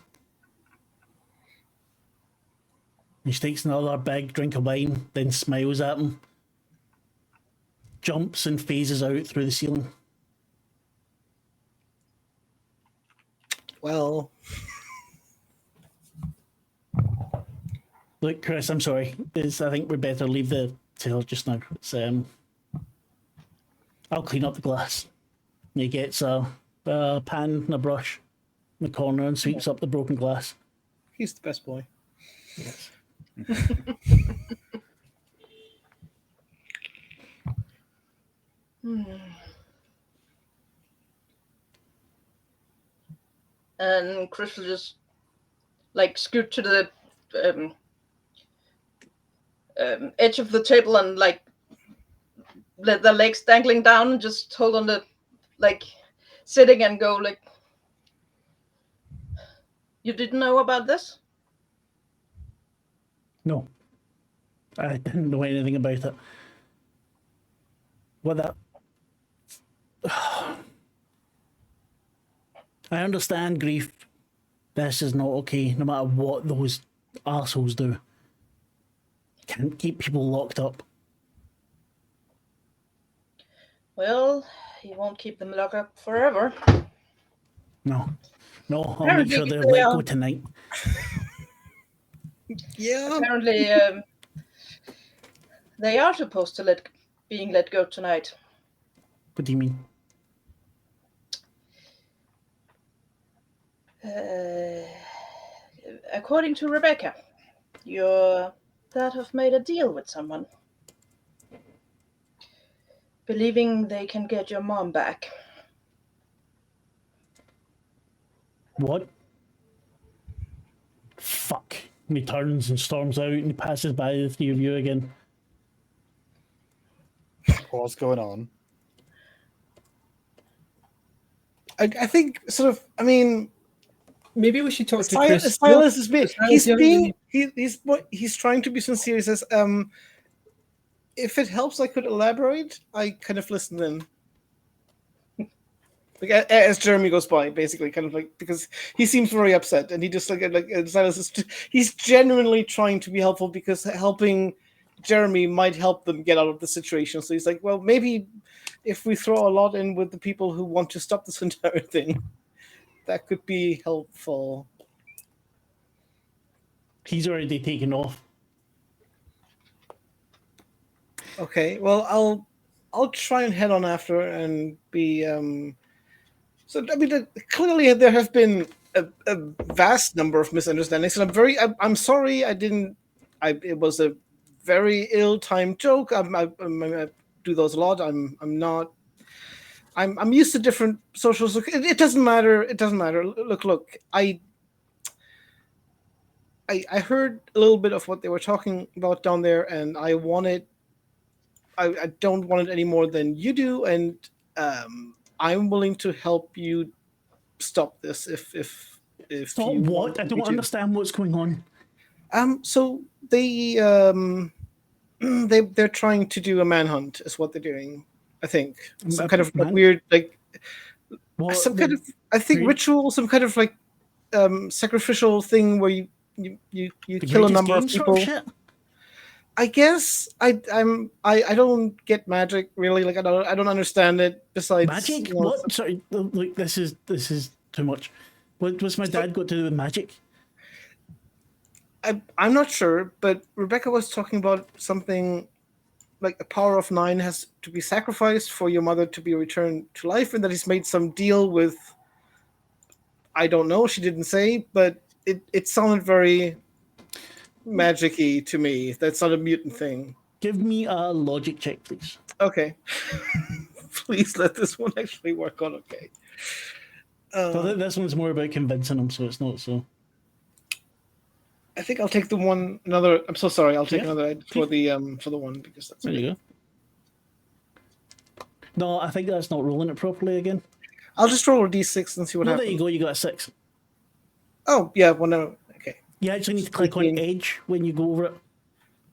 And she takes another big drink of wine, then smiles at him. Jumps and phases out through the ceiling. well. Look, Chris, I'm sorry. I think we better leave the tale just now. It's, I'll clean up the glass. He gets a pan and a brush. in the corner and sweeps up the broken glass. He's the best boy. Yes. And Chris will just like scoot to the edge of the table and like let the legs dangling down and just hold on the like sitting and go like, you didn't know about this? No. I didn't know anything about it. What that... I understand grief. This is not okay, no matter what those arseholes do. Can't keep people locked up. Well, you won't keep them locked up forever. No. No, I'll make sure they're let go tonight. Yeah. Apparently, they are supposed to being let go tonight. What do you mean? According to Rebecca, your dad have made a deal with someone, believing they can get your mom back. What? Fuck. And he turns and storms out and he passes by the three of you again. What's going on? I think sort of. I mean, Maybe we should talk to Chris. Silas is being. He's Silas, being. He's trying to be sincere. He says, "If it helps, I could elaborate." I kind of listen in. Like as Jeremy goes by, basically, kind of like, because he seems very upset, and he just like Silas is. He's genuinely trying to be helpful because helping Jeremy might help them get out of the situation. So he's like, well, maybe if we throw a lot in with the people who want to stop this entire thing, that could be helpful. He's already taken off. Okay, well, I'll try and head on after and be. So I mean, clearly there have been a vast number of misunderstandings, and I'm sorry I didn't. It was a very ill-timed joke. I do those a lot. I'm not. I'm used to different socials. It doesn't matter. It doesn't matter. Look. I heard a little bit of what they were talking about down there, and I don't want it any more than you do, and I'm willing to help you stop this if Stop you what? want I don't me to. understand what's going on. So they're trying to do a manhunt, is what they're doing. I think some kind of weird, like What, some kind of, I think, ritual, some kind of like sacrificial thing where you kill a number of people. Shit? I guess I don't get magic really. Like I don't understand it. Besides Magic? What? Sorry, look, this is too much. What's my dad got to do with magic? I'm not sure, but Rebecca was talking about something like a power of 9 has to be sacrificed for your mother to be returned to life, and that he's made some deal with. I don't know. She didn't say, but it sounded very magic-y to me. That's not a mutant thing. Give me a logic check, please. Okay. Please let this one actually work on okay. So this one's more about convincing him, so it's not so. I think I'll take the one another. I'm so sorry. I'll take another for the one because that's. There you go. No, I think that's not rolling it properly again. I'll just roll a d6 and see what happens. There you go. You got a 6. Oh yeah, well no, okay. You actually need to click on edge when you go over it.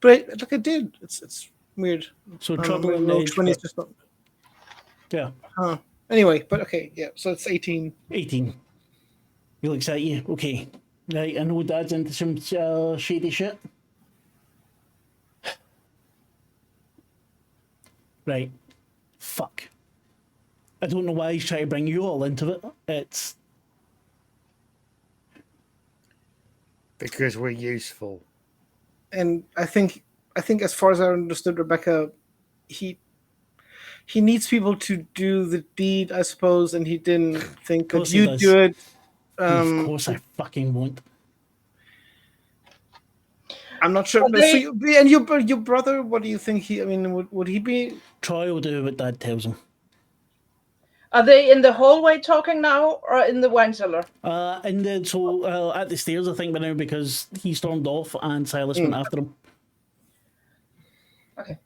But look, I did. It's weird. So trouble in edge. 20 is just not. Yeah. Huh. Anyway, but okay, yeah. So it's 18. 18. He looks at you. Okay. Right, I know Dad's into some shady shit. Right. Fuck. I don't know why he's trying to bring you all into it. It's... Because we're useful. And I think as far as I understood Rebecca, he needs people to do the deed, I suppose, and he didn't think that you'd do it. Of course I fucking won't. I'm not sure. But and your brother, what do you think he? I mean, would he be? Troy will do what Dad tells him. Are they in the hallway talking now, or in the wine cellar? At the stairs, I think, by now, because he stormed off and Silas went after him. Okay.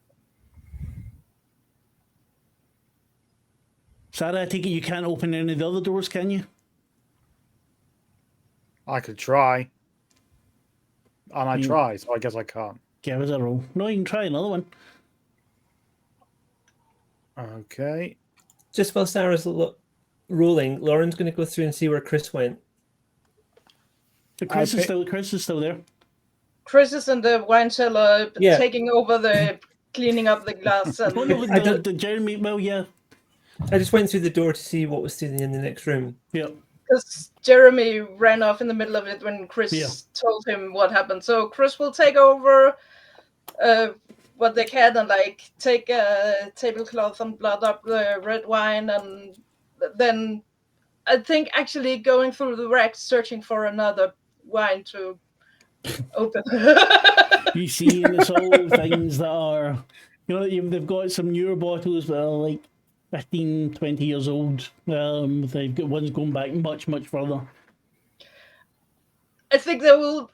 Sarah, I take it you can't open any of the other doors, can you? I could try. And I try, so I guess I can't. Give us a roll. No, you can try another one. Okay. Just while Sarah's rolling, Lauren's going to go through and see where Chris went. Chris is still there. Chris is in the wine cellar, taking over the cleaning up the glass. And The Jeremy, well, yeah. I just went through the door to see what was sitting in the next room. Yeah. Because Jeremy ran off in the middle of it when Chris told him what happened. So Chris will take over what they can and take a tablecloth and blot up the red wine, and then I think actually going through the racks searching for another wine to open. You see, and it's all things that are, they've got some newer bottles that are 15, 20 years old. They've got ones going back much, much further. I think they will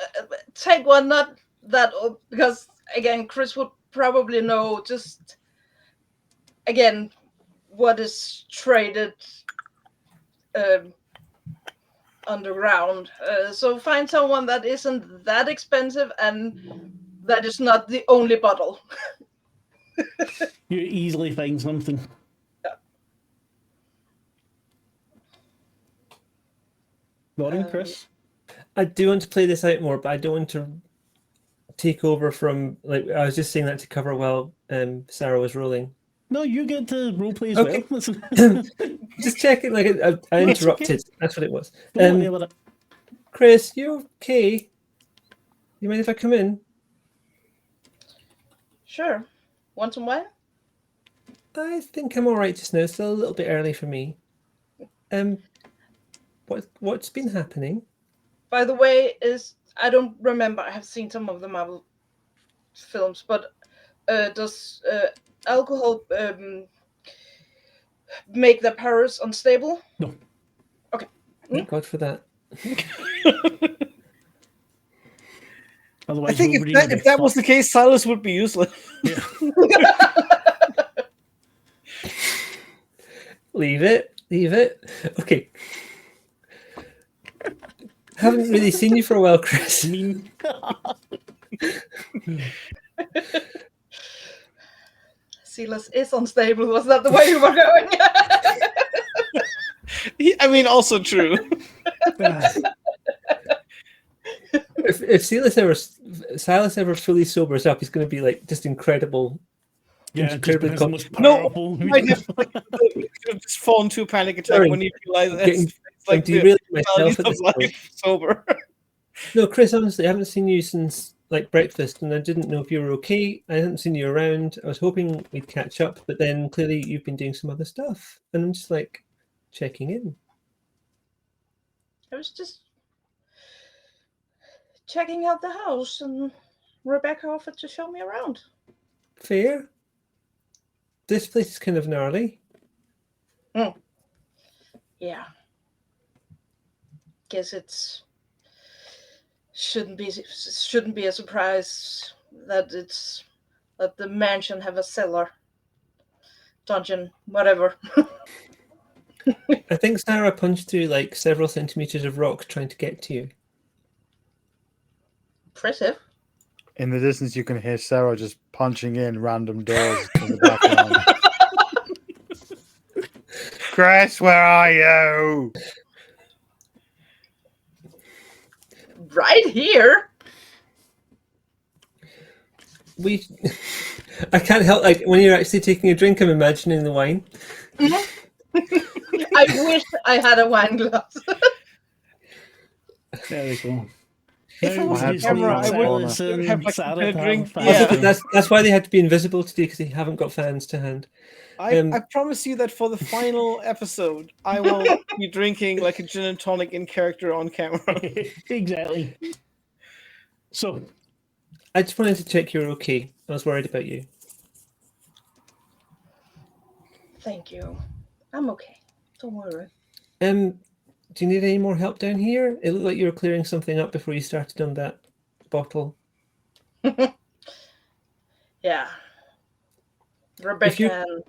take one, not that old, because, again, Chris would probably know just, again, what is traded underground. So find someone that isn't that expensive and that is not the only bottle. You easily find something. Lauren, Chris? I do want to play this out more, but I don't want to take over from, I was just saying that to cover while Sarah was rolling. No, you get to roleplay as well. Just checking, I interrupted. Okay. That's what it was. It. Chris, you okay? You mind if I come in? Sure. Want some wine? I think I'm all right just now. It's still a little bit early for me. What's been happening? By the way, I don't remember. I have seen some of the Marvel films, but does alcohol make the powers unstable? No. Okay. Thank God for that. I think if that was the case, Silas would be useless. Yeah. Leave it. Okay. Haven't really seen you for a while, Chris. Silas is unstable. Was that the way you were going? I mean, also true. If Silas ever fully sobers up, he's going to be just incredible. Yeah, incredibly no, I just fall into a panic attack when you realize it's like derailing myself of life sober. No, Chris, honestly, I haven't seen you since breakfast, and I didn't know if you were okay. I hadn't seen you around. I was hoping we'd catch up, but then clearly you've been doing some other stuff, and I'm just checking in. I was just checking out the house, and Rebecca offered to show me around. Fair. This place is kind of gnarly. Yeah. Guess it shouldn't be a surprise that the mansion have a cellar, dungeon, whatever. I think Sarah punched through several centimeters of rock trying to get to you. Impressive. In the distance, you can hear Sarah just punching in random doors in the background. Chris, where are you? Right here. I can't help when you're actually taking a drink, I'm imagining the wine. I wish I had a wine glass. There we go. If I was on camera, I would have a drink. Yeah. That's why they had to be invisible today, because they haven't got fans to hand. I promise you that for the final episode, I will be drinking like a gin and tonic in character on camera. Exactly. So, I just wanted to check you're okay. I was worried about you. Thank you. I'm okay. Don't worry. Do you need any more help down here? It looked like you were clearing something up before you started on that bottle. Yeah. Rebecca and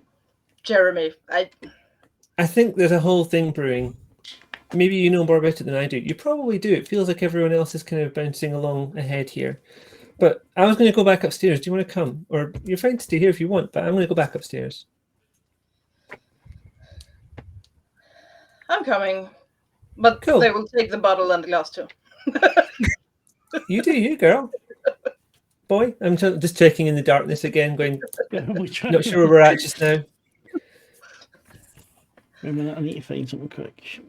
Jeremy. I think there's a whole thing brewing. Maybe you know more about it than I do. You probably do. It feels like everyone else is kind of bouncing along ahead here. But I was going to go back upstairs. Do you want to come? Or you're fine to stay here if you want, but I'm going to go back upstairs. I'm coming. But Cool. They will take the bottle and the glass too. You do you, girl. Boy, I'm just checking in the darkness again, going, not sure where we're at just now. Wait a minute, I need to find something quick.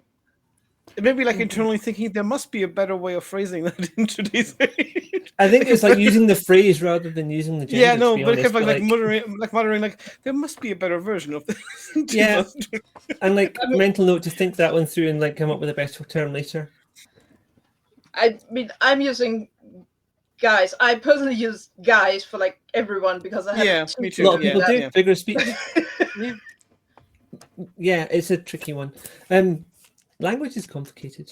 Maybe like internally thinking there must be a better way of phrasing that in today's age. I think it's like using the phrase rather than using the gender. Yeah, no, to be but honest, kind of like muttering, like there must be a better version of this. Yeah, and like mental note to think that one through and like come up with a better term later. I mean, I'm using guys. I personally use guys for like everyone because I have me A too. lot of people do yeah. figure of speech. Yeah, it's a tricky one. Language is complicated.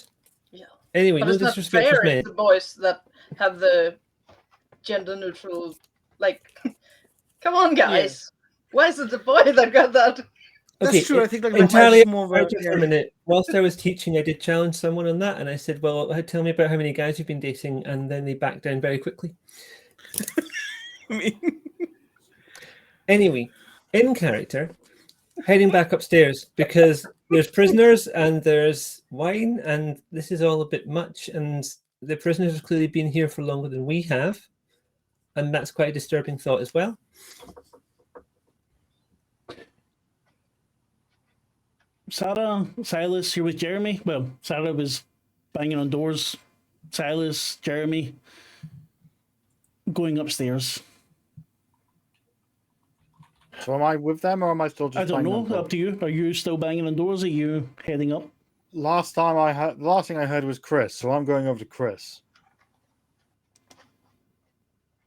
Yeah. Anyway, But no it's not disrespect fair for men. if the boys that have the gender neutral, like, come on, guys. Why is it the boy that got that? That's true. I think like entirely more of a, for a minute. Whilst I was teaching, I did challenge someone on that, and I said, "Well, tell me about how many guys you've been dating," and then they backed down very quickly. Anyway, in character, heading back upstairs because there's prisoners and there's wine, and this is all a bit much. And the prisoners have clearly been here for longer than we have, and that's quite a disturbing thought as well. Sarah, Silas, you're with Jeremy. Well, Sarah was banging on doors. Silas, Jeremy, going upstairs. So am I with them, or am I still just? I don't banging know. on doors? Up to you. Are you still banging on doors? Are you heading up? The last thing I heard was Chris, so I'm going over to Chris.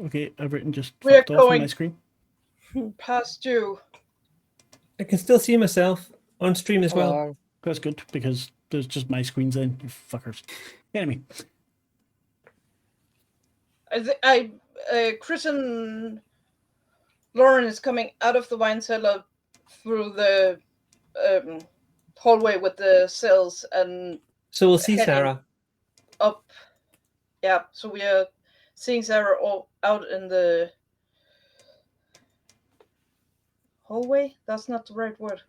Okay, everything just We're fucked off on my going- screen. Past you. I can still see myself on stream as well. Hello. That's good because there's just my screens then. You fuckers. Anyway, Chris and Lauren is coming out of the wine cellar through the hallway with the cells and So we'll see heading Sarah. up. Yeah, so we are seeing Sarah all out in the hallway. That's not the right word.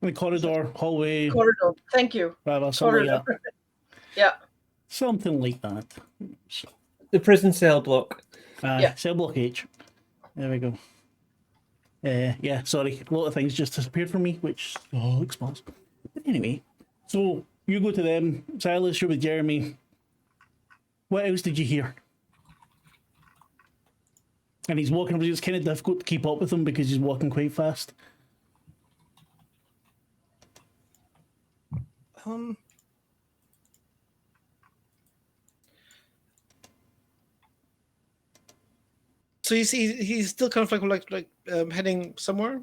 the corridor, hallway, Corridor. Thank you. something like that. Yeah. Something like that. So, The prison cell block. Yeah. Cell block H. There we go. Yeah, sorry. A lot of things just disappeared from me, which explains. But anyway, so you go to them. Silas, you're with Jeremy. What else did you hear? And he's walking, it's kind of difficult to keep up with him because he's walking quite fast. So you see, he's still kind of like heading somewhere.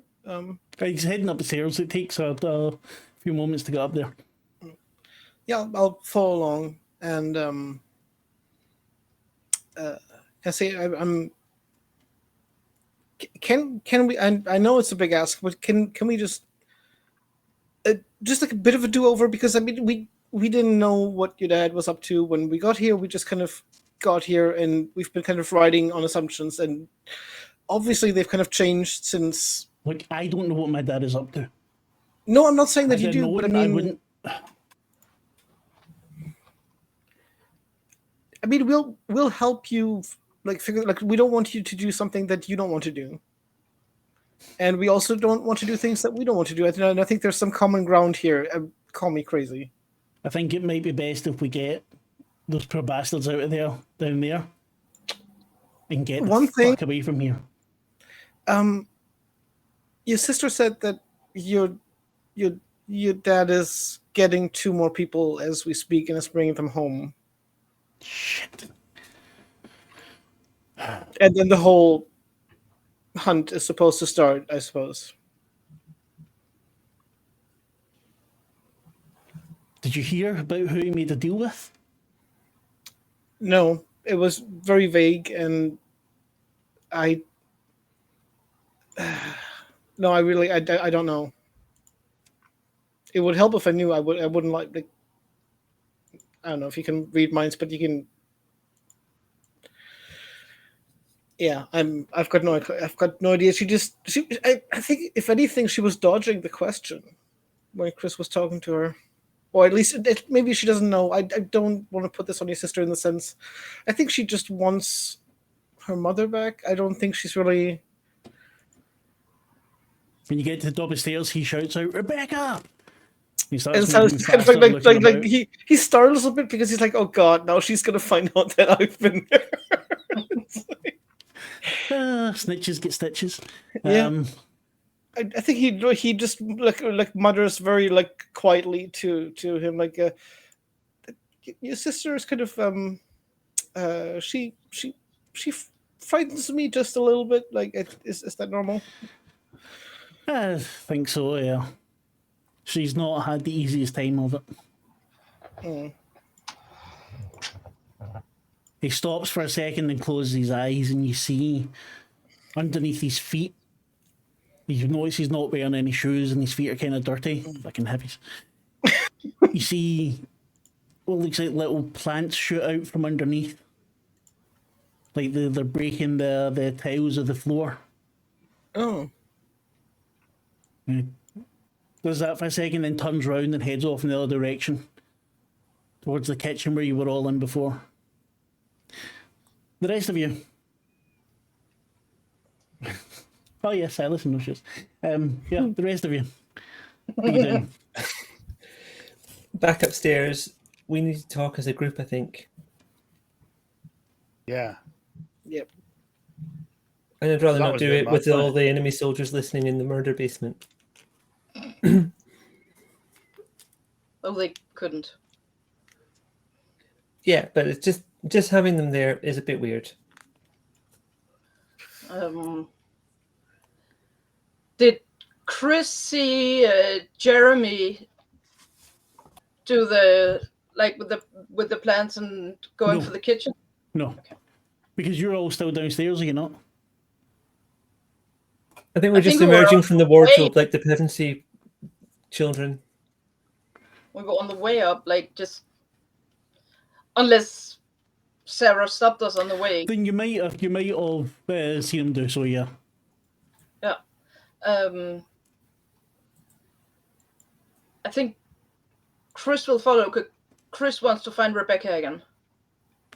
He's heading up the stairs. It takes a few moments to get up there. Yeah, I'll follow along, and I say I'm. Can we? I know it's a big ask, but can we just like a bit of a do-over? Because I mean, we didn't know what your dad was up to when we got here. We just kind of got here, and we've been kind of riding on assumptions, and obviously they've kind of changed since. Like, I don't know what my dad is up to. No, I'm not saying that I you didn't do, know but I it, mean, wouldn't. we'll help you figure. Like, we don't want you to do something that you don't want to do, and we also don't want to do things that we don't want to do. And I think there's some common ground here. Call me crazy. I think it might be best if we get those poor bastards out of there, down there, and get the fuck away from here. Your sister said that your your dad is getting 2 more people as we speak and is bringing them home. Shit. And then the whole hunt is supposed to start, I suppose. Did you hear about who he made a deal with? No, it was very vague, and I. No, I don't know. It would help if I knew. I wouldn't like. I don't know if you can read minds, but you can. Yeah, I've got no idea. I think if anything, she was dodging the question when Chris was talking to her, or at least maybe she doesn't know. I don't want to put this on your sister in the sense. I think she just wants her mother back. I don't think she's really. When you get to the top of the stairs, he shouts out, "Rebecca!" He And starts so moving it's kind of faster, looking about. he startles a bit because he's like, oh god, now she's gonna find out that I've been there. Snitches get stitches. Yeah. I think he just like mutters very like quietly to him like your sister is kind of she frightens me just a little bit. Like is that normal? I think so, yeah. She's not had the easiest time of it. Mm. He stops for a second and closes his eyes, and you see underneath his feet, you notice he's not wearing any shoes and his feet are kind of dirty. Fucking hippies. You see what looks like little plants shoot out from underneath. Like they're breaking the tiles of the floor. Oh. Does that for a second, then turns around and heads off in the other direction. Towards the kitchen where you were all in before. The rest of you. Oh yes, I listen to shows. Yeah, the rest of you. What are you doing? Back upstairs, we need to talk as a group, I think. Yeah. Yep. And I'd rather That not was do good, it Marc, with wasn't all the enemy soldiers listening in the murder basement. Oh, they couldn't. Yeah, but it's just having them there is a bit weird. Did Chris see Jeremy do the like with the plants and going No. for the kitchen? No. Because you're all still downstairs, are you not? I think we're I just think we were emerging on from the the wardrobe way. like the peasantry children. We were on the way up, like just unless Sarah stopped us on the way. Then you might have seen him do so, yeah. Yeah. I think Chris will follow. Chris wants to find Rebecca again.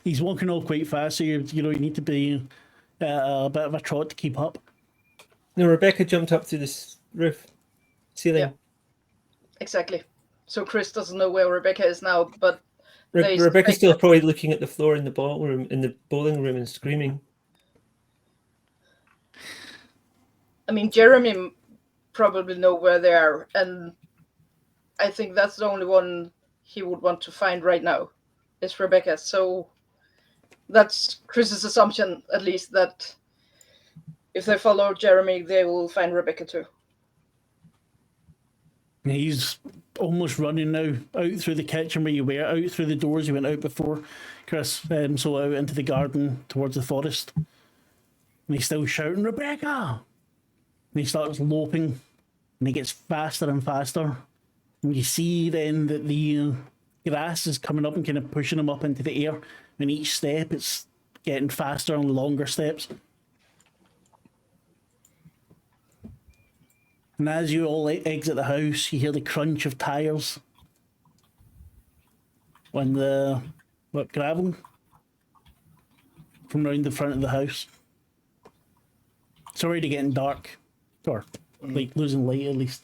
He's walking all quite fast, so you need to be a bit of a trot to keep up. No, Rebecca jumped up through this roof ceiling. Yeah. Exactly. So Chris doesn't know where Rebecca is now, but Rebecca's still probably looking at the floor in the bowling room and screaming. I mean, Jeremy probably know where they are, and I think that's the only one he would want to find right now is Rebecca. So that's Chris's assumption, at least, that if they follow Jeremy, they will find Rebecca too. He's almost running now out through the kitchen where you were, out through the doors you went out before, Chris, so out into the garden towards the forest. And he's still shouting, "Rebecca!" And he starts loping, and he gets faster and faster. And you see then that the grass is coming up and kind of pushing him up into the air. And each step, it's getting faster and longer steps. And as you all exit the house, you hear the crunch of tires on the gravel from round the front of the house. It's already getting dark, or like losing light at least.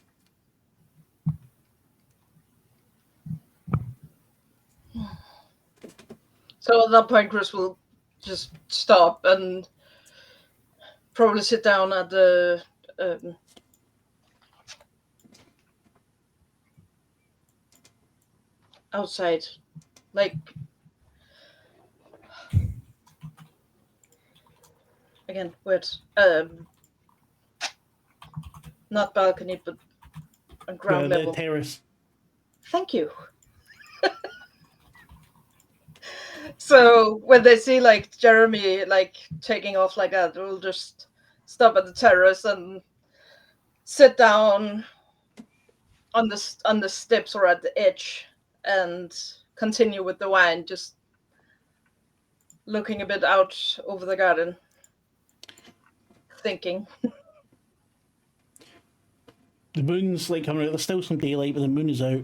So at that point, Chris will just stop and probably sit down at the outside, like again, with not balcony, but on ground The level. terrace. Thank you. So when they see like Jeremy like taking off like that, they'll just stop at the terrace and sit down on the steps or at the edge and continue with the wine, just looking a bit out over the garden, thinking. The moon's like coming out. There's still some daylight, but the moon is out.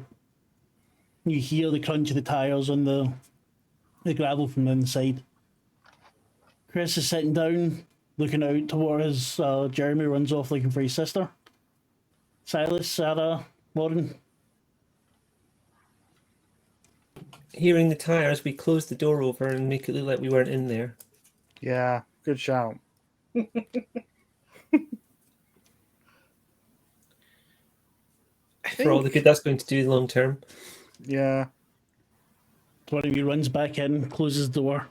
You hear the crunch of the tires on the gravel from the inside. Chris is sitting down, looking out towards Jeremy runs off looking for his sister. Silas, Sarah, Lauren. Hearing the tires, we closed the door over and make it look like we weren't in there. Yeah, good shout. For all the good that's going to do long term. Yeah. One of you runs back in, closes the door.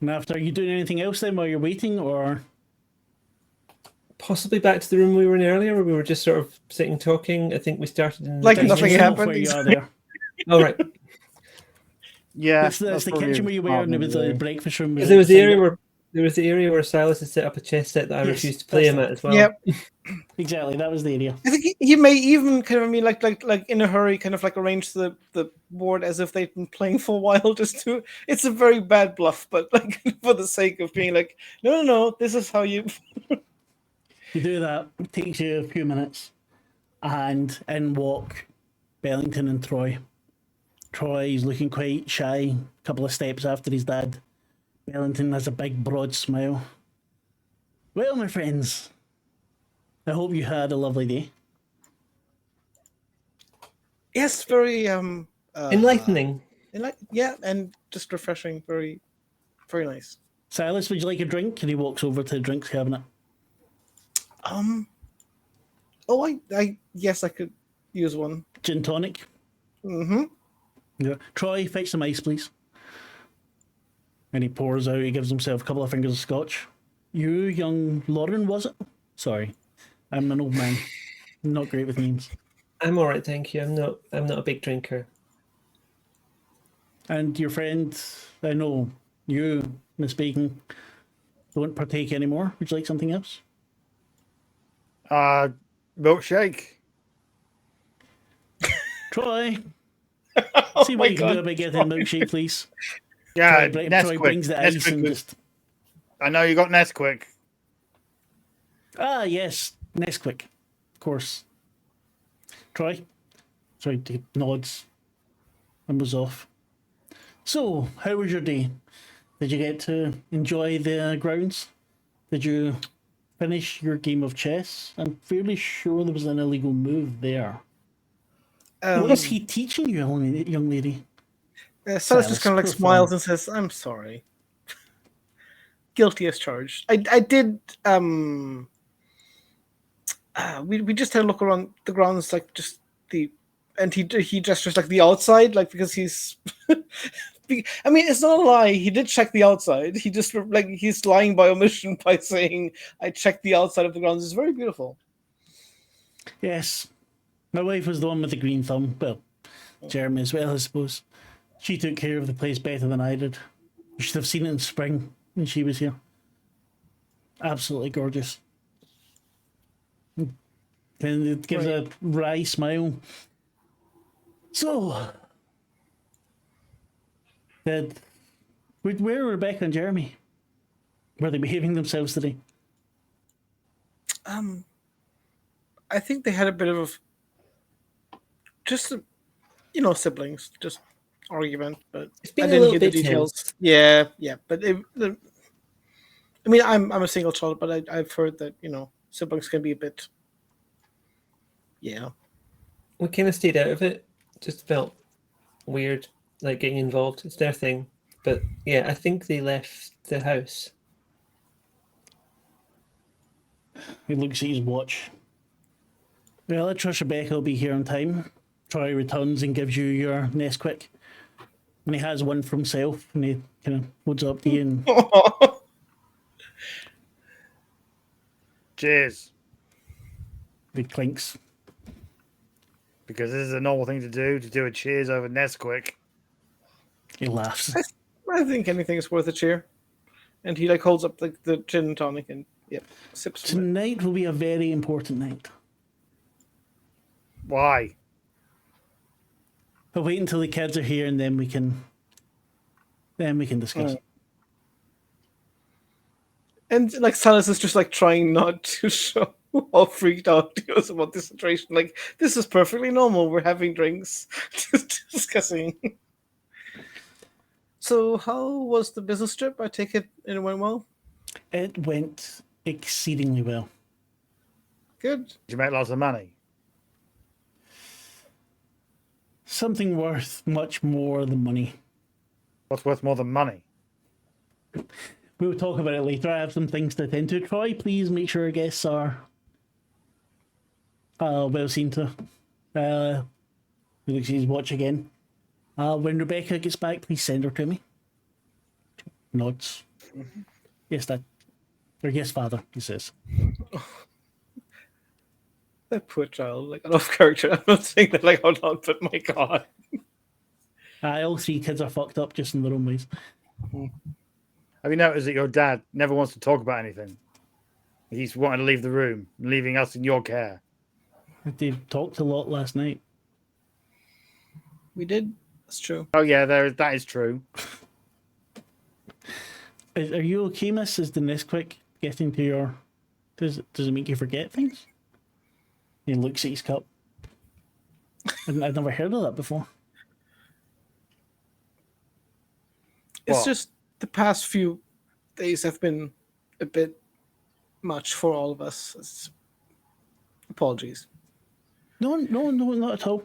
And after, are you doing anything else then while you're waiting, or? Possibly back to the room we were in earlier, where we were just sort of sitting talking. I think we started in the Like dining nothing room. happened. Where you are there. Oh, right. Yeah. It's the that's kitchen probably where you were, and there was the smart breakfast room. Because there was the area where Silas had set up a chess set that I Yes, refused to play that's him it. at as well. Yep. Exactly, that was the area. I think he may even kind of, I mean, like in a hurry, kind of like arrange the board as if they'd been playing for a while. Just to, it's a very bad bluff, but like for the sake of being like, no, this is how you. You do that, it takes you a few minutes, and in walk Bellington and Troy. Troy's looking quite shy, a couple of steps after his dad. Bellington has a big, broad smile. Well, my friends, I hope you had a lovely day. Yes, very Enlightening. yeah, and just refreshing. Very, very nice. Silas, would you like a drink? And he walks over to the drinks cabinet. Oh, I yes, I could use one. Gin tonic. Mm-hmm. Yeah. Troy, fetch some ice, please. And he pours out, he gives himself a couple of fingers of scotch. You, young Lauren, was it? Sorry. I'm an old man. I'm not great with names. I'm all right, thank you. I'm not a big drinker. And your friend, I know you, Miss Bacon, don't partake anymore. Would you like something else? Milkshake. Troy, Oh see my what you can do God, about getting a milkshake, please. Yeah, Troy Nesquik. brings the ice and Nesquik. just... I know you got Nesquik. Ah, yes, Nesquik, of course. Troy? Sorry, he nods and was off. So, how was your day? Did you get to enjoy the grounds? Did you finish your game of chess? I'm fairly sure there was an illegal move there. What is he teaching you, young lady? Silas just kind of like poor smiles fellow. and says, "I'm sorry. Guilty as charged." I did. We just had a look around the grounds, like just and he gestures like the outside, like because he's. I mean, it's not a lie. He did check the outside. He just like he's lying by omission by saying, "I checked the outside of the grounds." It's very beautiful. Yes. My wife was the one with the green thumb. Well, Jeremy as well, I suppose. She took care of the place better than I did. You should have seen it in spring when she was here. Absolutely gorgeous. And it gives a wry smile. So, where are Rebecca and Jeremy? Were they behaving themselves today? I think they had a bit of just siblings, just argument, but It's I been a didn't little hear the bit details. tense. Yeah, but I mean, I'm a single child, but I've heard that siblings can be a bit. Yeah. We kind of stayed out of it. Just felt weird, like getting involved. It's their thing. But yeah, I think they left the house. He looks at his watch. Well, I trust Rebecca will be here on time. Troy returns and gives you your Nesquik. And he has one for himself, and he kind of holds it up to you, and Cheers. he clinks. Because this is a normal thing to do a cheers over Nesquik. He laughs. I think anything is worth a cheer. And he like holds up like the gin and tonic and sips from it. Tonight will be a very important night. Why? But wait until the kids are here, and then we can discuss. And like Silas is just like trying not to show how freaked out he was about this situation. Like, this is perfectly normal. We're having drinks, just discussing. So, how was the business trip? I take it went well. It went exceedingly well. Good. Did you make lots of money? Something worth much more than money. What's worth more than money? We'll talk about it later. I have some things to attend to. Troy, please make sure our guests are well seen to. Looks his watch again. When Rebecca gets back, please send her to me. Nods. Yes, that. Or yes, father, he says. That poor child, like out of character. I'm not saying that like out loud, but my God. All three kids are fucked up just in their own ways. Have you noticed that your dad never wants to talk about anything? He's wanting to leave the room, leaving us in your care. They talked a lot last night. We did. That's true. Oh yeah, that is true. Are you okay, miss? Is the Nesquik getting to your... Does it make you forget things? He looks at his cup. I'd never heard of that before. It's What? just the past few days have been a bit much for all of us. Apologies. No, not at all.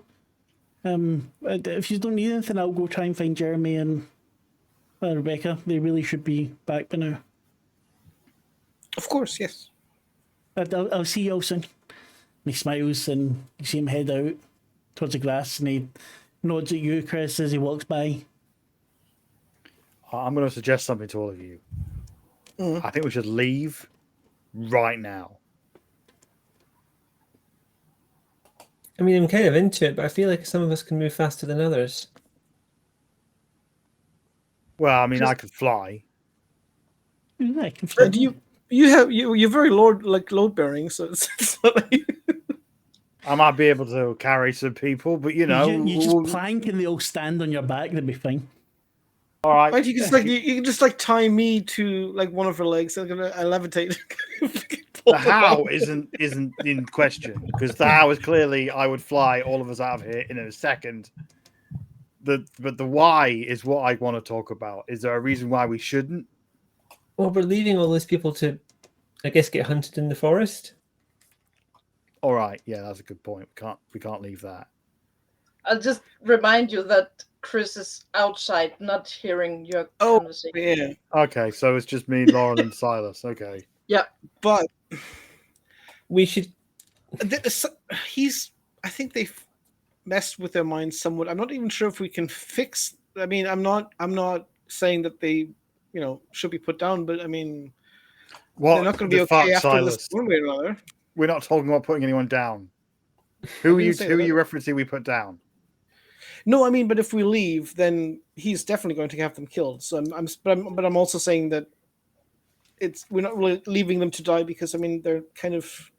If you don't need anything, I'll go try and find Jeremy and Rebecca. They really should be back by now. Of course, yes. I'll see you all soon. And he smiles, and you see him head out towards the grass, and he nods at you, Chris, as he walks by. I'm going to suggest something to all of you. I think we should leave right now. I mean, I'm kind of into it, but I feel like some of us can move faster than others. Well, I mean, I could fly. Yeah, I can fly. And you're very load bearing, so it's not like I might be able to carry some people, but you know, You just plank and they all stand on your back, they'd be fine. all right. right, you can just like tie me to like one of her legs and I levitate. The how isn't in question, because the how is clearly I would fly all of us out of here in a second. But the why is what I want to talk about. Is there a reason why we shouldn't? Well, we're leaving all those people to, I guess, get hunted in the forest. All right, yeah, that's a good point. We can't leave that. I'll just remind you that Chris is outside, not hearing your Oh, conversation. yeah. Okay, so it's just me, Lauren, and Silas. Okay. But We should. I think they've messed with their minds somewhat. I'm not even sure if we can fix. I mean, I'm not saying that they, should be put down, but I mean, they're not going to be okay after this one way or another. We're not talking about putting anyone down. Who are you referencing? We put down. No, I mean, but if we leave, then he's definitely going to have them killed. So I'm also saying that we're not really leaving them to die because I mean they're kind of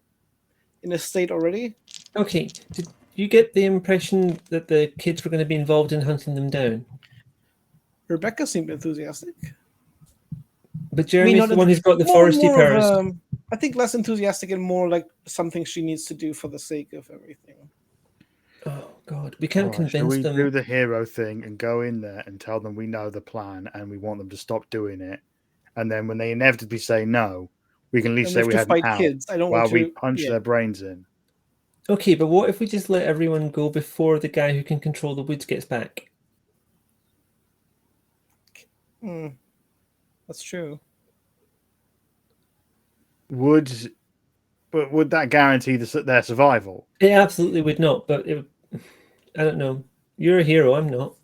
in a state already. Okay. Did you get the impression that the kids were going to be involved in hunting them down? Rebecca seemed enthusiastic. But Jeremy's the one who's got the foresty powers. I think less enthusiastic and more like something she needs to do for the sake of everything. Oh God, we can't Shall convince we them. do the hero thing and go in there and tell them we know the plan and we want them to stop doing it? And then when they inevitably say no, we can at least say we had fight out kids. I don't while want we to punch their brains in. Okay, but what if we just let everyone go before the guy who can control the woods gets back? That's true. Would But would that guarantee their survival? It absolutely would not, but I don't know. You're a hero, I'm not.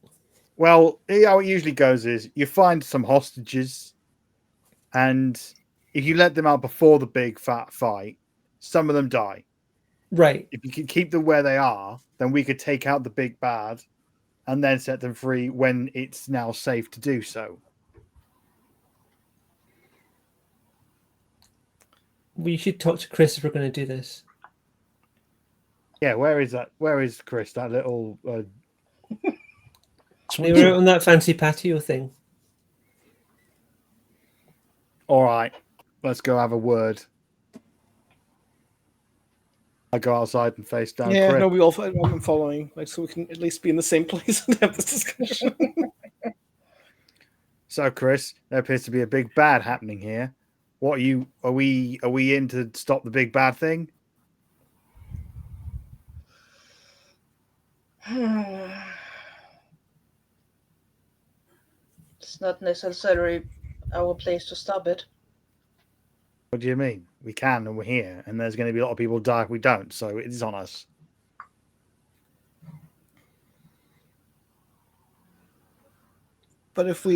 Well, how it usually goes is you find some hostages, and if you let them out before the big fat fight, some of them die. Right. If you can keep them where they are, then we could take out the big bad and then set them free when it's now safe to do so. We should talk to Chris if we're going to do this. Yeah, where is that? Where is Chris? That little. They were out on that fancy patio thing. All right, let's go have a word. I go outside and face down. Yeah, Chris. no, I'm following, like, so we can at least be in the same place and have this discussion. So, Chris, there appears to be a big bad happening here. What are you? Are we in to stop the big bad thing? It's not necessarily our place to stop it. What do you mean? We can, and we're here, and there's going to be a lot of people die if we don't. So it is on us. But if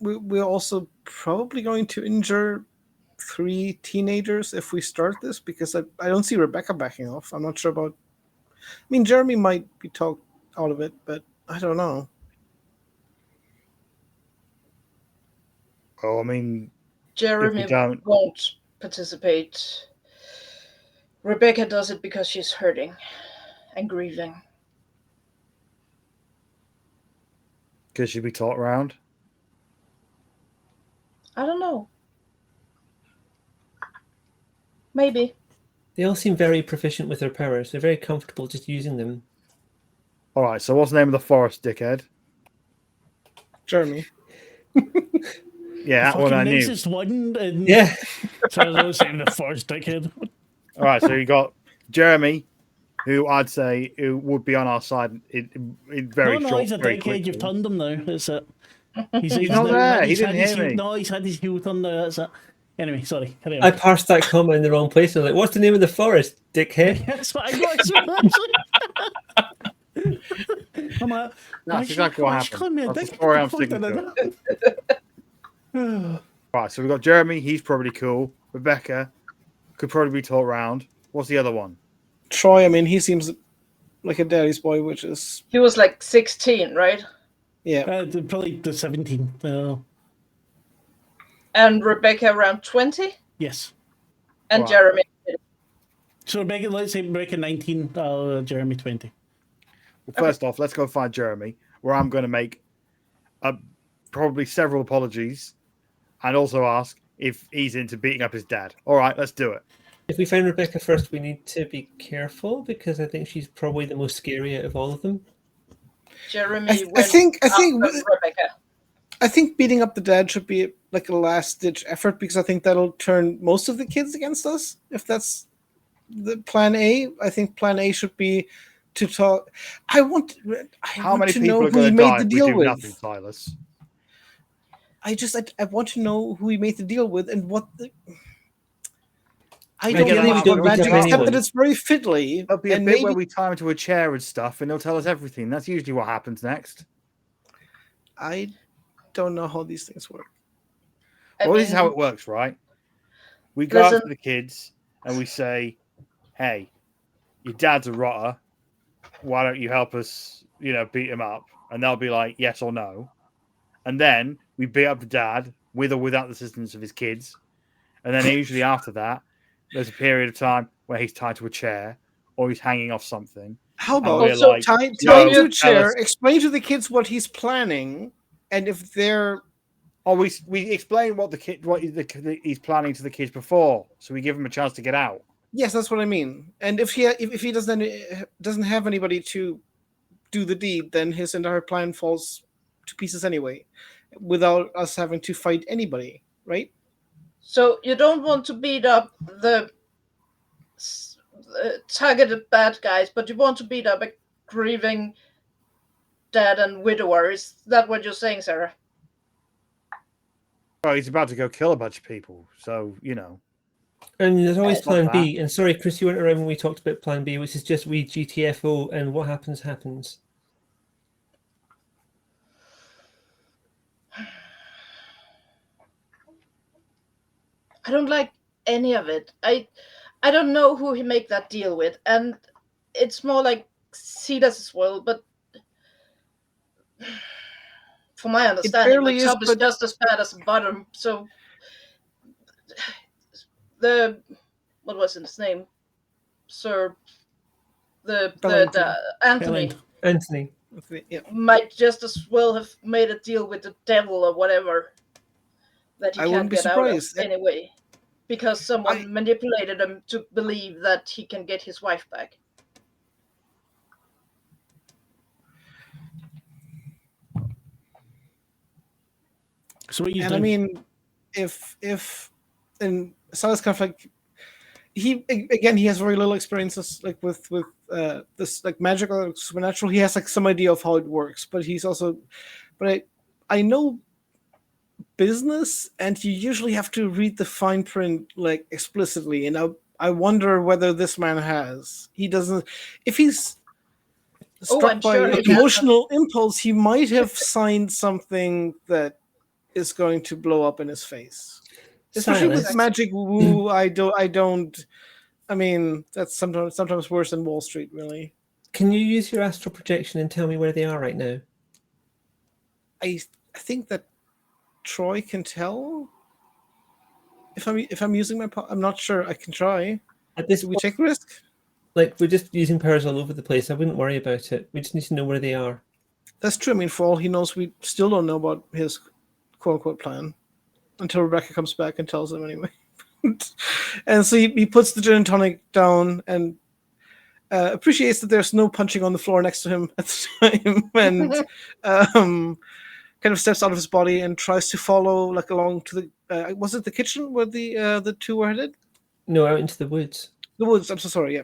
we're also probably going to injure 3 teenagers if we start this, because I don't see Rebecca backing off. I'm not sure about. I mean, Jeremy might be talked out of it, but I don't know. Oh, I mean, Jeremy won't participate. Rebecca does it because she's hurting and grieving. Could she be taught around? I don't know. Maybe. They all seem very proficient with their powers. They're very comfortable just using them. All right, so what's the name of the forest, dickhead? Jeremy. Yeah, that one I knew. Nicest one. And Yeah. So I was saying the forest dickhead. All right, so you got Jeremy, who I'd say who would be on our side in very No, short. he's a very dickhead. quickly. You've turned him now. That's it. He's not there. He didn't hear me. No, he's had his heel turned now. That's it. Anyway, sorry. Carry on. I parsed that comment in the wrong place. I was like, what's the name of the forest, dickhead? That's what I got. I'm like, That's exactly what happened. That's the Dick, story what I'm the sticking fuck to. did I do? Right, so we've got Jeremy. He's probably cool. Rebecca could probably be taught around. What's the other one? Troy, I mean, he seems like a daddy's boy, which is... He was like 16, right? Yeah. Probably the 17. And Rebecca around 20? Yes. And Right. Jeremy. So Rebecca, let's say Rebecca 19, Jeremy 20. Well, first off, let's go find Jeremy, where I'm going to make probably several apologies and also ask if he's into beating up his dad. All right, let's do it. If we find Rebecca first, we need to be careful because I think she's probably the most scary out of all of them. Jeremy I think Rebecca. I think beating up the dad should be like a last-ditch effort, because I think that'll turn most of the kids against us. If that's the plan A, I think plan A should be to talk. How want many to people know are who he going to die made the if we deal do with. nothing, Silas? I want to know who he made the deal with and what the... I Maybe don't they believe don't in beat magic, up except anyone. that it's very fiddly. There'll be a and bit maybe where we tie him to a chair and stuff, and they'll tell us everything. That's usually what happens next. I don't know how these things work. Well, this is how it works, right? We go out to the kids and we say, "Hey, your dad's a rotter. Why don't you help us, beat him up?" And they'll be like, "Yes or no." And then we beat up the dad with or without the assistance of his kids. And then usually after that, there's a period of time where he's tied to a chair or he's hanging off something. How about Also, tie "Yo, to a tell chair, us." explain to the kids what he's planning, and if they're... Oh, we explain what he's planning to the kids before, so we give them a chance to get out. Yes, that's what I mean. And if he doesn't have anybody to do the deed, then his entire plan falls to pieces anyway, without us having to fight anybody, right? So you don't want to beat up the targeted bad guys, but you want to beat up a grieving dad and widower. Is that what you're saying, Sarah? Oh, he's about to go kill a bunch of people, so And there's always It's not Plan bad. B. And sorry, Chris, you weren't around when we talked about Plan B, which is just we GTFO, and what happens happens. I don't like any of it. I don't know who he make that deal with, and it's more like he does as well. But from my understanding, the barely is, top is but- just as bad as the bottom. So the what was his name, Sir the Bellington. Anthony Anthony. Okay, yeah. might just as well have made a deal with the devil or whatever that he I can't wouldn't be get out of surprised. anyway, because someone I- manipulated him to believe that he can get his wife back. So what you And doing? I mean, if and Silas kind of like he has very little experiences like with this like magic or supernatural. He has like some idea of how it works, but he's also, but I know business, and you usually have to read the fine print like explicitly, and I wonder whether this man has. He doesn't. If he's struck I'm by sure he does. emotional impulse, he might have signed something that is going to blow up in his face. Especially with Silas, magic woo, I don't. I mean, that's sometimes worse than Wall Street, really. can you use your astral projection and tell me where they are right now? I think that Troy can tell if I'm using my. I'm not sure. I can try. At this Do we point, take a risk? like, we're just using powers all over the place. I wouldn't worry about it. We just need to know where they are. That's true. I mean, for all he knows, we still don't know about his quote unquote plan until Rebecca comes back and tells him anyway. And so he puts the gin and tonic down and appreciates that there's no punching on the floor next to him at the time, and kind of steps out of his body and tries to follow like along to the was it the kitchen where the two were headed? No, out into the woods. The woods. I'm so sorry. Yeah,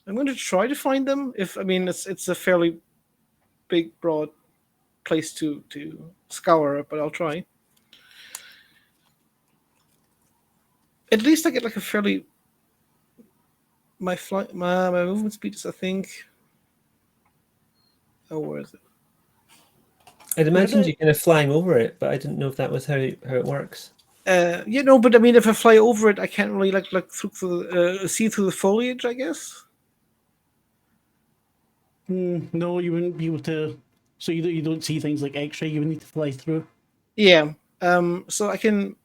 I'm going to try to find them. If I mean it's a fairly big, broad place to scour, but I'll try. At least I get like a fairly my movement speed is, I think. Oh, where is it? I'd imagined they- you kind of flying over it, but I didn't know if that was how it works. But I mean, if I fly over it, I can't really like see through the foliage, I guess. No, you wouldn't be able to. So you don't see things like X-ray. You would need to fly through. Yeah. So I can.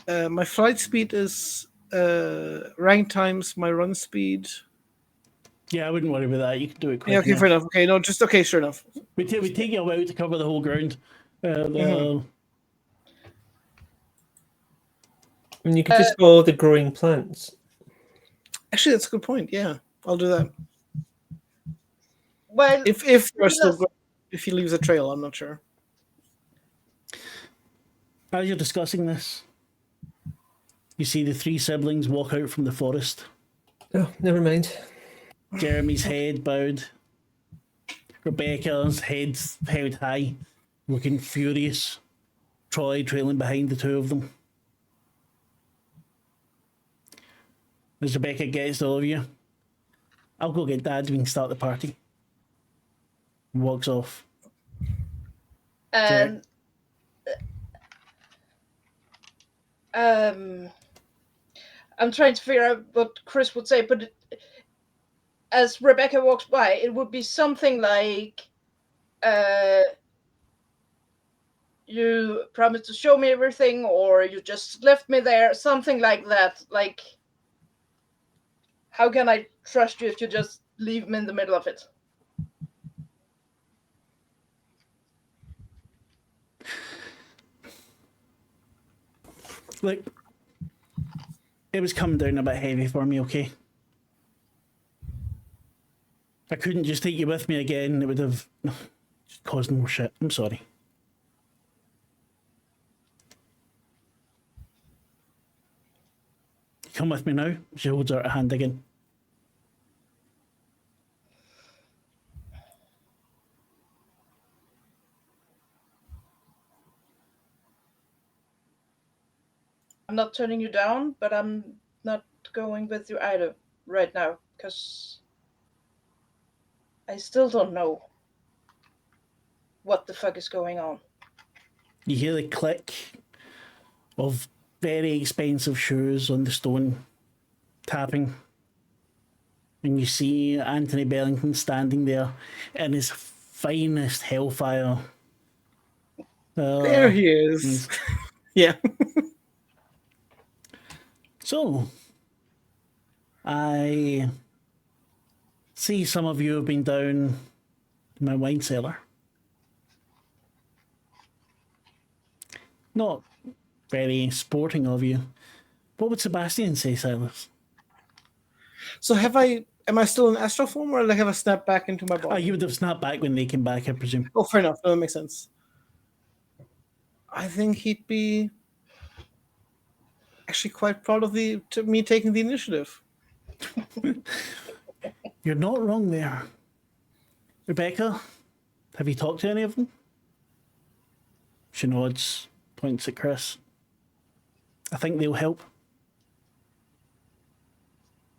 My flight speed is rank times my run speed. Yeah, I wouldn't worry about that. You can do it quick. Yeah. Okay. enough. Fair enough. Okay. No. Just okay. Sure enough. We take you a while to cover the whole ground. Mhm. I mean, you could just follow the growing plants. Actually, that's a good point. Yeah, I'll do that. Well, If you're still if he leaves a trail, I'm not sure. As you're discussing this, you see the three siblings walk out from the forest. Oh, never mind. Jeremy's head bowed. Rebecca's head held high, looking furious. Troy trailing behind the two of them. As Rebecca gets to all of you, I'll go get Dad. We can start the party. And walks off. and I'm trying to figure out what Chris would say, but as Rebecca walks by, it would be something like, "You promised to show me everything," or "You just left me there," something like that. Like, how can I trust you if you just leave me in the middle of it? Like, it was coming down a bit heavy for me, okay? I couldn't just take you with me again. It would have caused more shit. I'm sorry. Come with me now. She holds out her hand again. not turning you down, but I'm not going with you either right now, because I still don't know what the fuck is going on. You hear the click of very expensive shoes on the stone tapping. And you see Anthony Bellington standing there in his finest hellfire. There he is. Yeah. So, I see some of you have been down in my wine cellar. Not very sporting of you. What would Sebastian say, Silas? So am I still in astral form, or have I snapped back into my body? You would have snapped back when they came back, I presume. Oh, fair enough. No, that makes sense. I think he'd be actually quite proud of me taking the initiative. You're not wrong there. Rebecca, have you talked to any of them? She nods, points at Chris. I think they'll help.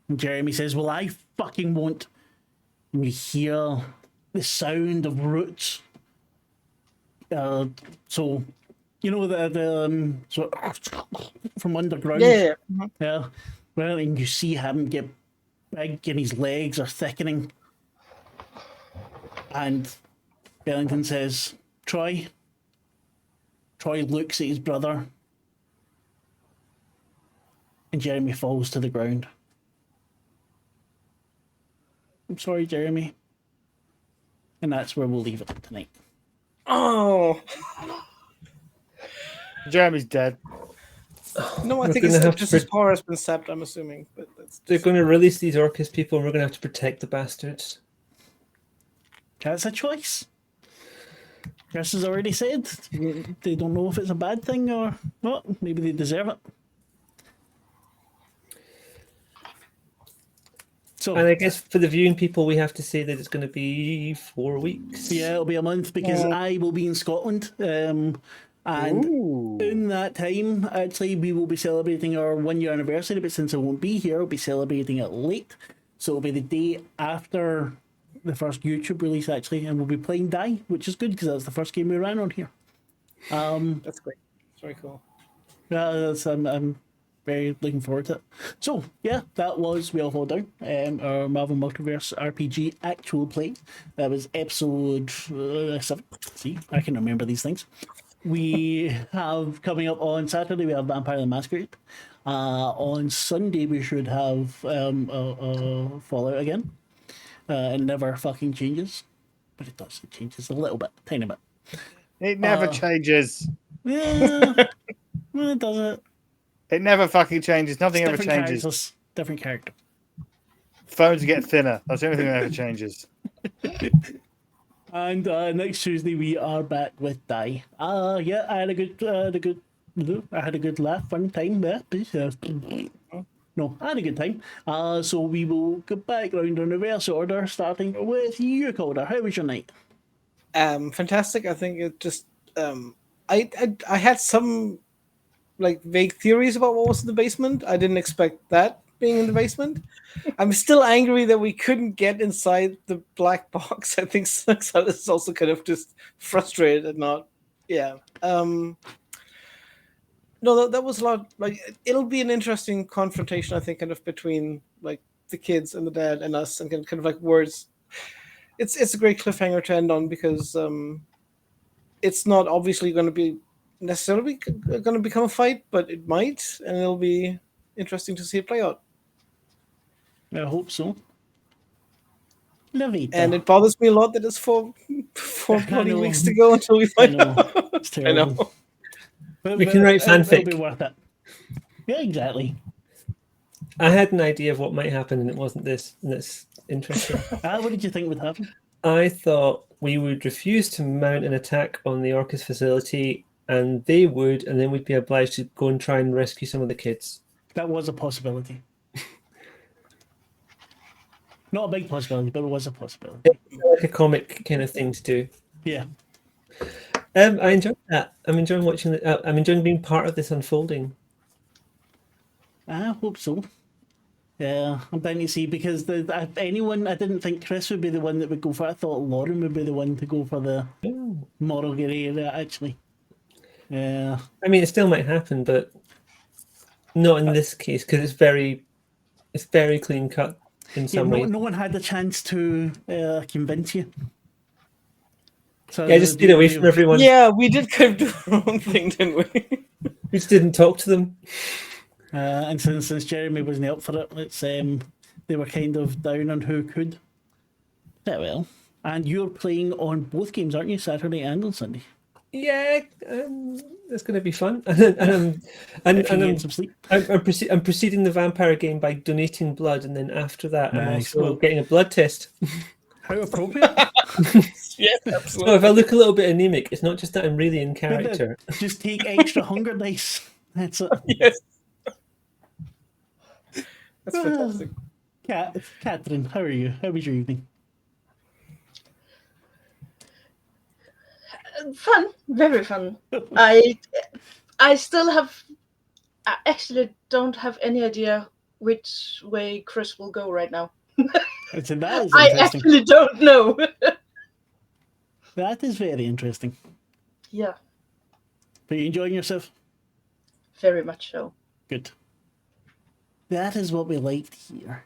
And Jeremy says, well, I fucking won't. And you hear the sound of roots. So, you know, the sort of from underground. Yeah. Yeah. Well, and you see him get big and his legs are thickening. And Bellington says, Troy. Troy looks at his brother. And Jeremy falls to the ground. I'm sorry, Jeremy. And that's where we'll leave it tonight. Oh. Jeremy's dead. No, I We're think gonna it's have just to his power has been sapped, I'm assuming. But They're going to release these Orchis people, and we're going to have to protect the bastards. That's a choice. Chris has already said they don't know if it's a bad thing or not. Maybe they deserve it. So, And I guess for the viewing people, we have to say that it's going to be 4 weeks. yeah, it'll be a month because I will be in Scotland. And in that time, actually, we will be celebrating our 1 year anniversary. But since I won't be here, I'll be celebrating it late. So it'll be the day after the first YouTube release, actually. And we'll be playing Die, which is good because that's the first game we ran on here. that's great. It's very cool. I'm very looking forward to it. So, yeah, that was We All Fall Down, our Marvel Multiverse RPG actual play. That was episode 7. See, I can remember these things. We have coming up on Saturday, we have Vampire the Masquerade. On Sunday, we should have Fallout again. It never fucking changes, but it does. It changes a little bit, tiny bit. It never changes. Yeah, well, it does it. It never fucking changes. Nothing ever Different changes. characters, different character. Phones get thinner. That's the only thing that ever changes. And next Tuesday we are back with Die. Yeah, I had a good laugh, fun time there. No, I had a good time. So we will go back round in reverse order, starting with you, Calder. How was your night? Fantastic. I think it just I had some like vague theories about what was in the basement. I didn't expect that being in the basement. I'm still angry that we couldn't get inside the black box. I think Silas is also kind of just frustrated and not. Yeah. No, that was a lot. Like, it'll be an interesting confrontation, I think, kind of between like the kids and the dad and us, and kind of like words. It's a great cliffhanger to end on because it's not obviously going to be necessarily going to become a fight, but it might, and it'll be interesting to see it play out. I hope so. Lavaita. And it bothers me a lot that it's four bloody know. weeks to go until we I find know. out. It's terrible. know. We can write fanfic. It'll be worth it. Yeah, exactly. I had an idea of what might happen, and it wasn't this, and it's interesting. What did you think would happen? I thought we would refuse to mount an attack on the Orchis facility, and they would, and then we'd be obliged to go and try and rescue some of the kids. That was a possibility. Not a big possibility, but it was a possibility. Like a comic kind of thing to do. Yeah. I enjoyed that. I'm enjoying watching I'm enjoying being part of this unfolding. I hope so. Yeah, I'm dying to see because anyone, I didn't think Chris would be the one that would go for it. I thought Lauren would be the one to go for the moral grey area, actually. Yeah. I mean, it still might happen, but not in this case because it's very clean cut in Yeah, some ways. no one had the chance to convince you. So Yeah, just stayed away from everyone. Yeah, we did kind of do our own thing, didn't we? We just didn't talk to them. And since Jeremy wasn't up for it, they were kind of down on who could. Yeah, well. And you're playing on both games, aren't you? Saturday and on Sunday. Yeah, it's going to be fun. And Get some sleep. I'm preceding the vampire game by donating blood, and then after that, I'm Nice. also getting a blood test. How appropriate. Yes, So absolutely. if I look a little bit anemic, it's not just that I'm really in character. Just take extra hunger dice. That's it. Yes. That's fantastic. Kathrine, how are you? How was your evening? Fun, very fun. I still have. I actually don't have any idea which way Chris will go right now. That is interesting. I actually don't know. That is very interesting. Yeah, Are you enjoying yourself? very much so. Good. That is what we like to hear.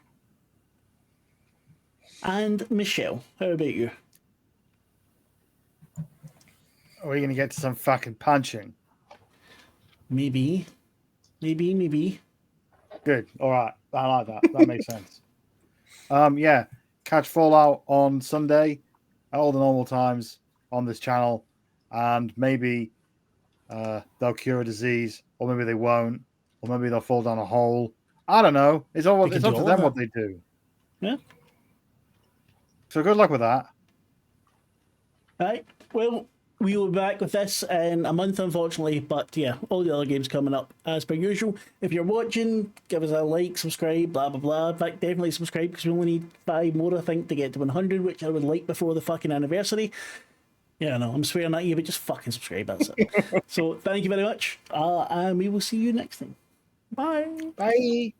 And Michelle, how about you? Are we going to get to some fucking punching? Maybe. Good. All right. I like that. That makes sense. Yeah. Catch Fallout on Sunday at all the normal times on this channel, and maybe they'll cure a disease, or maybe they won't, or maybe they'll fall down a hole. I don't know. It's up can to do all them that. what they do. Yeah. So good luck with that. Right. Well, we will be back with this in a month, unfortunately. But yeah, all the other games coming up as per usual. If you're watching, give us a like, subscribe, blah blah blah. In fact, definitely subscribe because we only need 5 more, I think, to get to 100, which I would like before the fucking anniversary. Yeah, no, I'm swearing at you, but just fucking subscribe. That's it. So thank you very much, and we will see you next time. Bye. Bye.